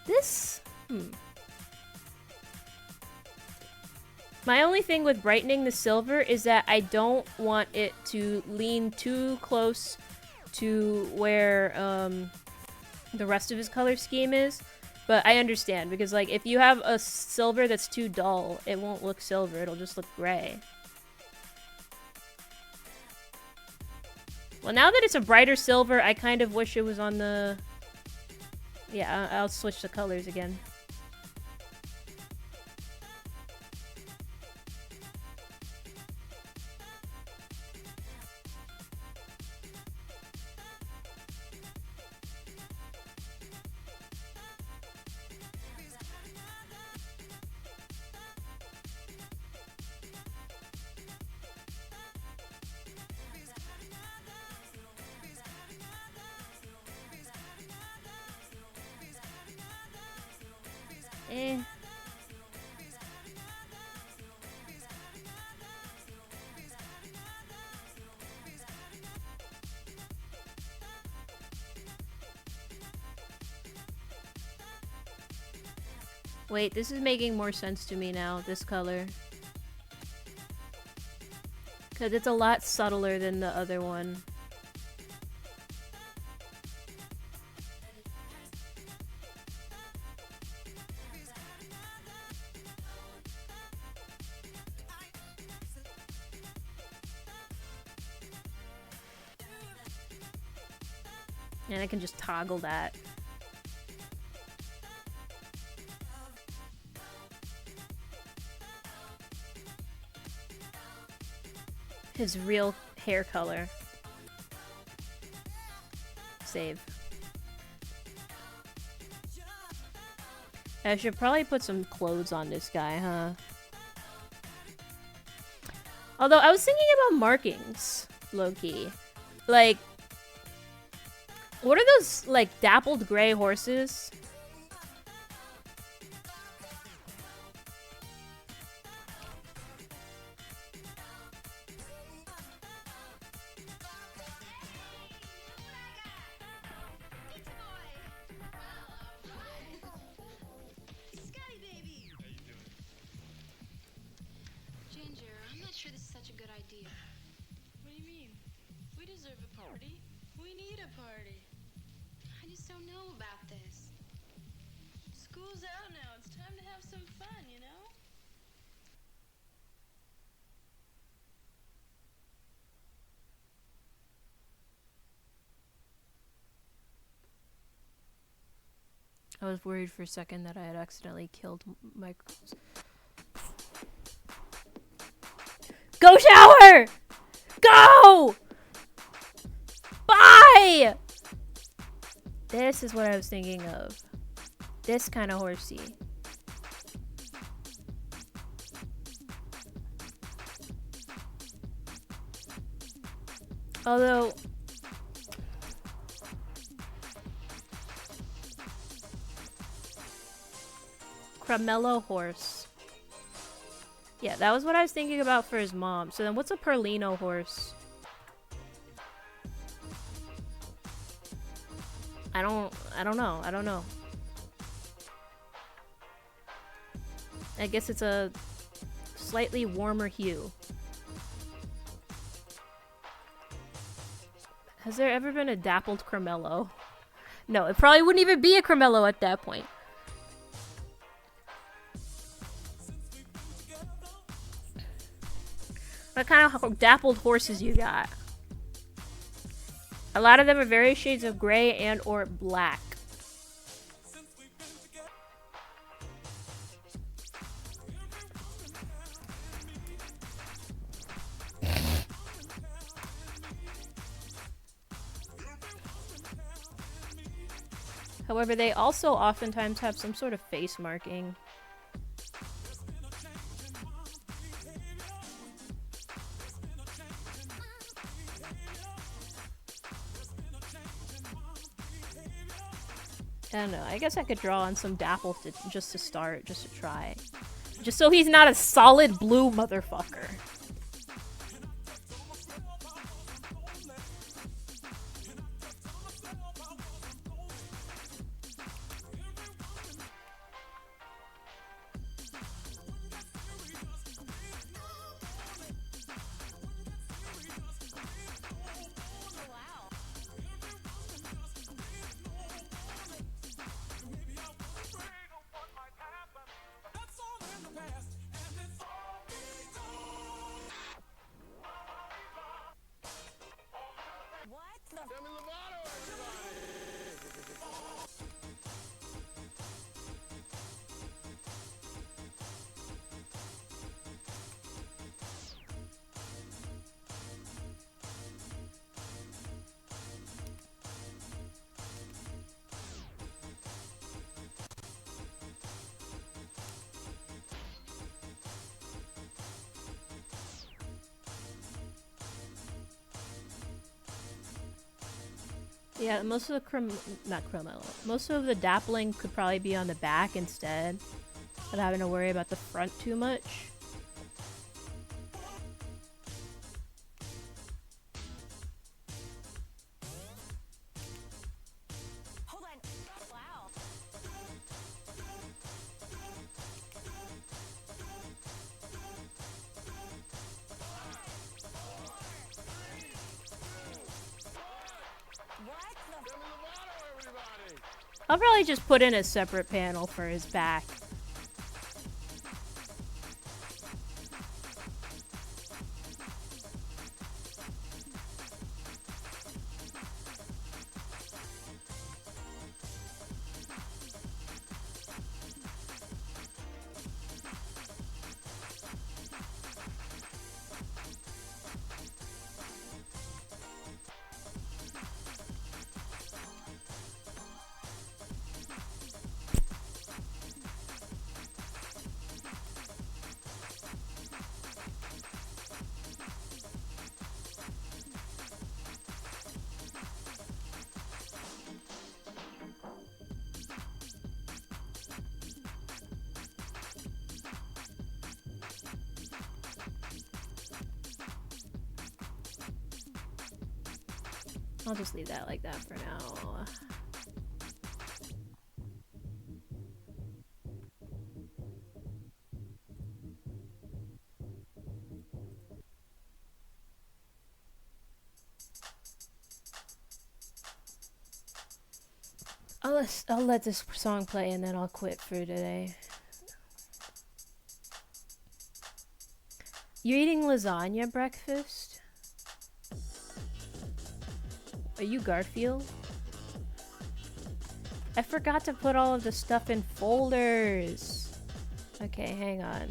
This... My only thing with brightening the silver is that I don't want it to lean too close to where the rest of his color scheme is. But I understand, because like if you have a silver that's too dull, it won't look silver, it'll just look gray. Well, now that it's a brighter silver, I kind of wish it was on the... Yeah, I'll switch the colors again. Eh. Wait, this is making more sense to me now, this color. Because it's a lot subtler than the other one. And I can just toggle that. His real hair color. Save. I should probably put some clothes on this guy, huh? Although I was thinking about markings, low-key. Like, what are those, like, dappled gray horses? Ginger, I'm not sure this is such a good idea. What do you mean? We deserve a party. We need a party. I just don't know about this. School's out now. It's time to have some fun, you know? I was worried for a second that I had accidentally killed my... Go shower! Go! Bye! This is what I was thinking of. This kind of horsey. Although... Cremello horse. Yeah, that was what I was thinking about for his mom. So then what's a Perlino horse? I don't know. I guess it's a slightly warmer hue. Has there ever been a dappled Cremello? No, it probably wouldn't even be a Cremello at that point. What kind of dappled horses you got? A lot of them are various shades of gray and or black. However, they also oftentimes have some sort of face marking. I don't know. I guess I could draw on some dapple just to start, just to try. Just so he's not a solid blue motherfucker. Yeah, most of the most of the dappling could probably be on the back instead, without having to worry about the front too much. Hold on. Wow. What the? I'll probably just put in a separate panel for his back. I'll just leave that like that for now. I'll let this song play and then I'll quit for today. You're eating lasagna breakfast? Are you Garfield? I forgot to put all of the stuff in folders. Okay, hang on.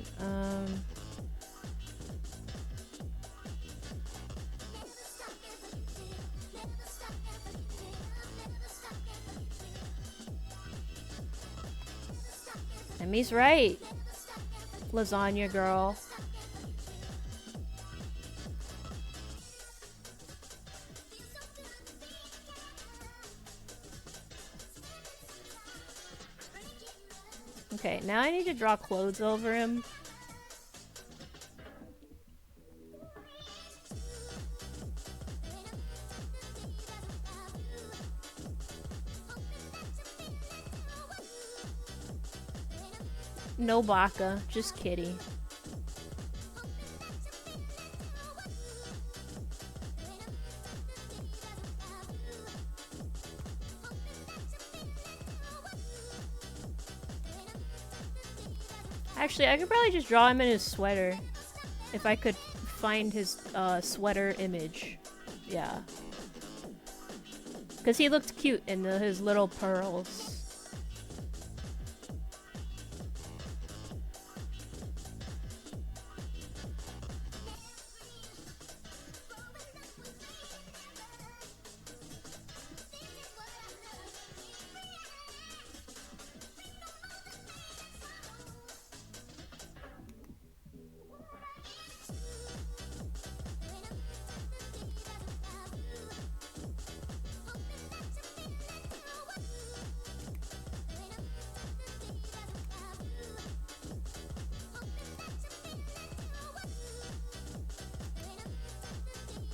Emmy's right. Lasagna girl. Okay, now I need to draw clothes over him. No Baka, just Kitty. Actually, I could probably just draw him in his sweater. If I could find his sweater image. Yeah. Because he looked cute in his little pearls.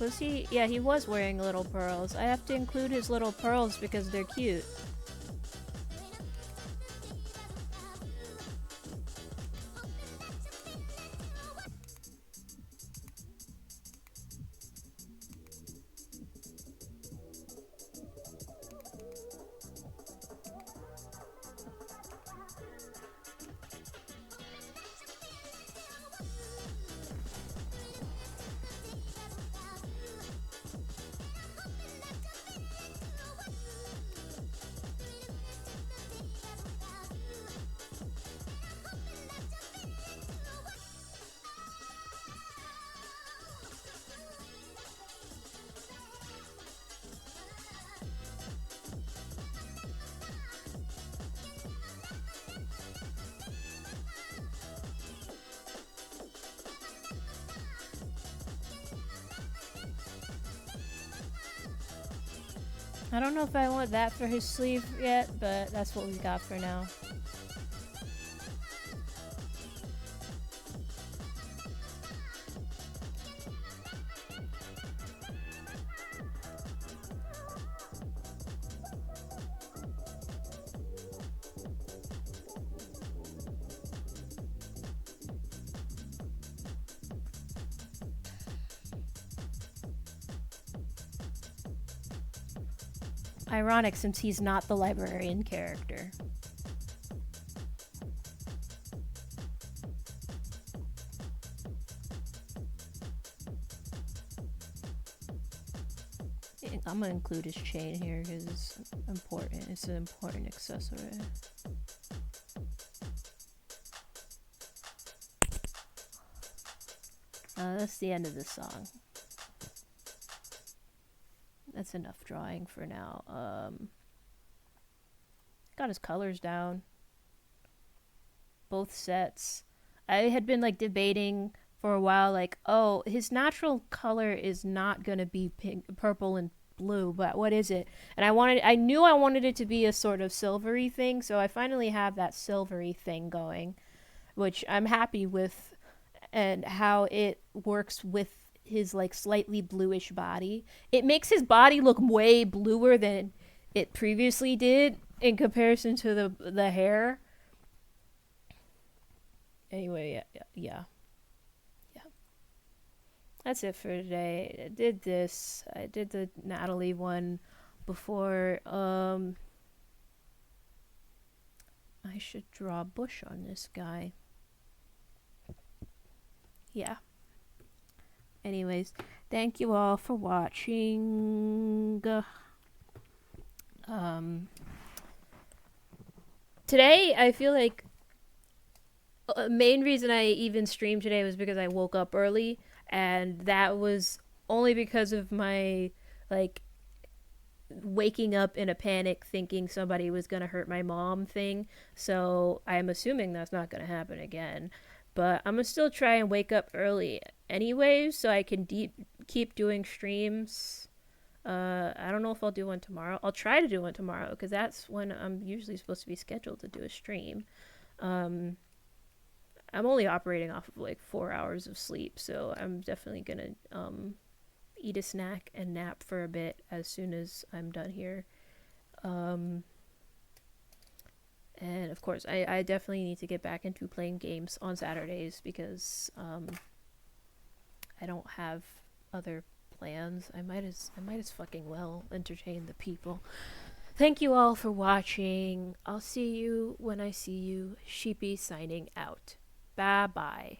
Was he? Yeah, he was wearing little pearls. I have to include his little pearls because they're cute. I don't know if I want that for his sleeve yet, but that's what we got for now. Ironic since he's not the librarian character. I'm gonna include his chain here because it's important. It's an important accessory. That's the end of this song. That's enough drawing for now. Got his colors down. Both sets. I had been like debating for a while, like, oh, his natural color is not gonna be pink, purple, and blue, but what is it? And I knew I wanted it to be a sort of silvery thing, so I finally have that silvery thing going, which I'm happy with, and how it works with his like slightly bluish body. It makes his body look way bluer than it previously did in comparison to the hair. Anyway, yeah. That's it for today. I did this. I did the Natalie one before. I should draw a bush on this guy. Yeah. Anyways, thank you all for watching. Today, I feel like main reason I even streamed today was because I woke up early, and that was only because of my like waking up in a panic thinking somebody was going to hurt my mom thing. So I'm assuming that's not going to happen again, but I'm going to still try and wake up early anyways so I can keep doing streams. I don't know if I'll do one tomorrow. I'll try to do one tomorrow because that's when I'm usually supposed to be scheduled to do a stream. I'm only operating off of like 4 hours of sleep, so I'm definitely gonna eat a snack and nap for a bit as soon as I'm done here. And of course, I definitely need to get back into playing games on Saturdays because I don't have other plans. I might as fucking well entertain the people. Thank you all for watching. I'll see you when I see you. Sheepy signing out. Bye bye.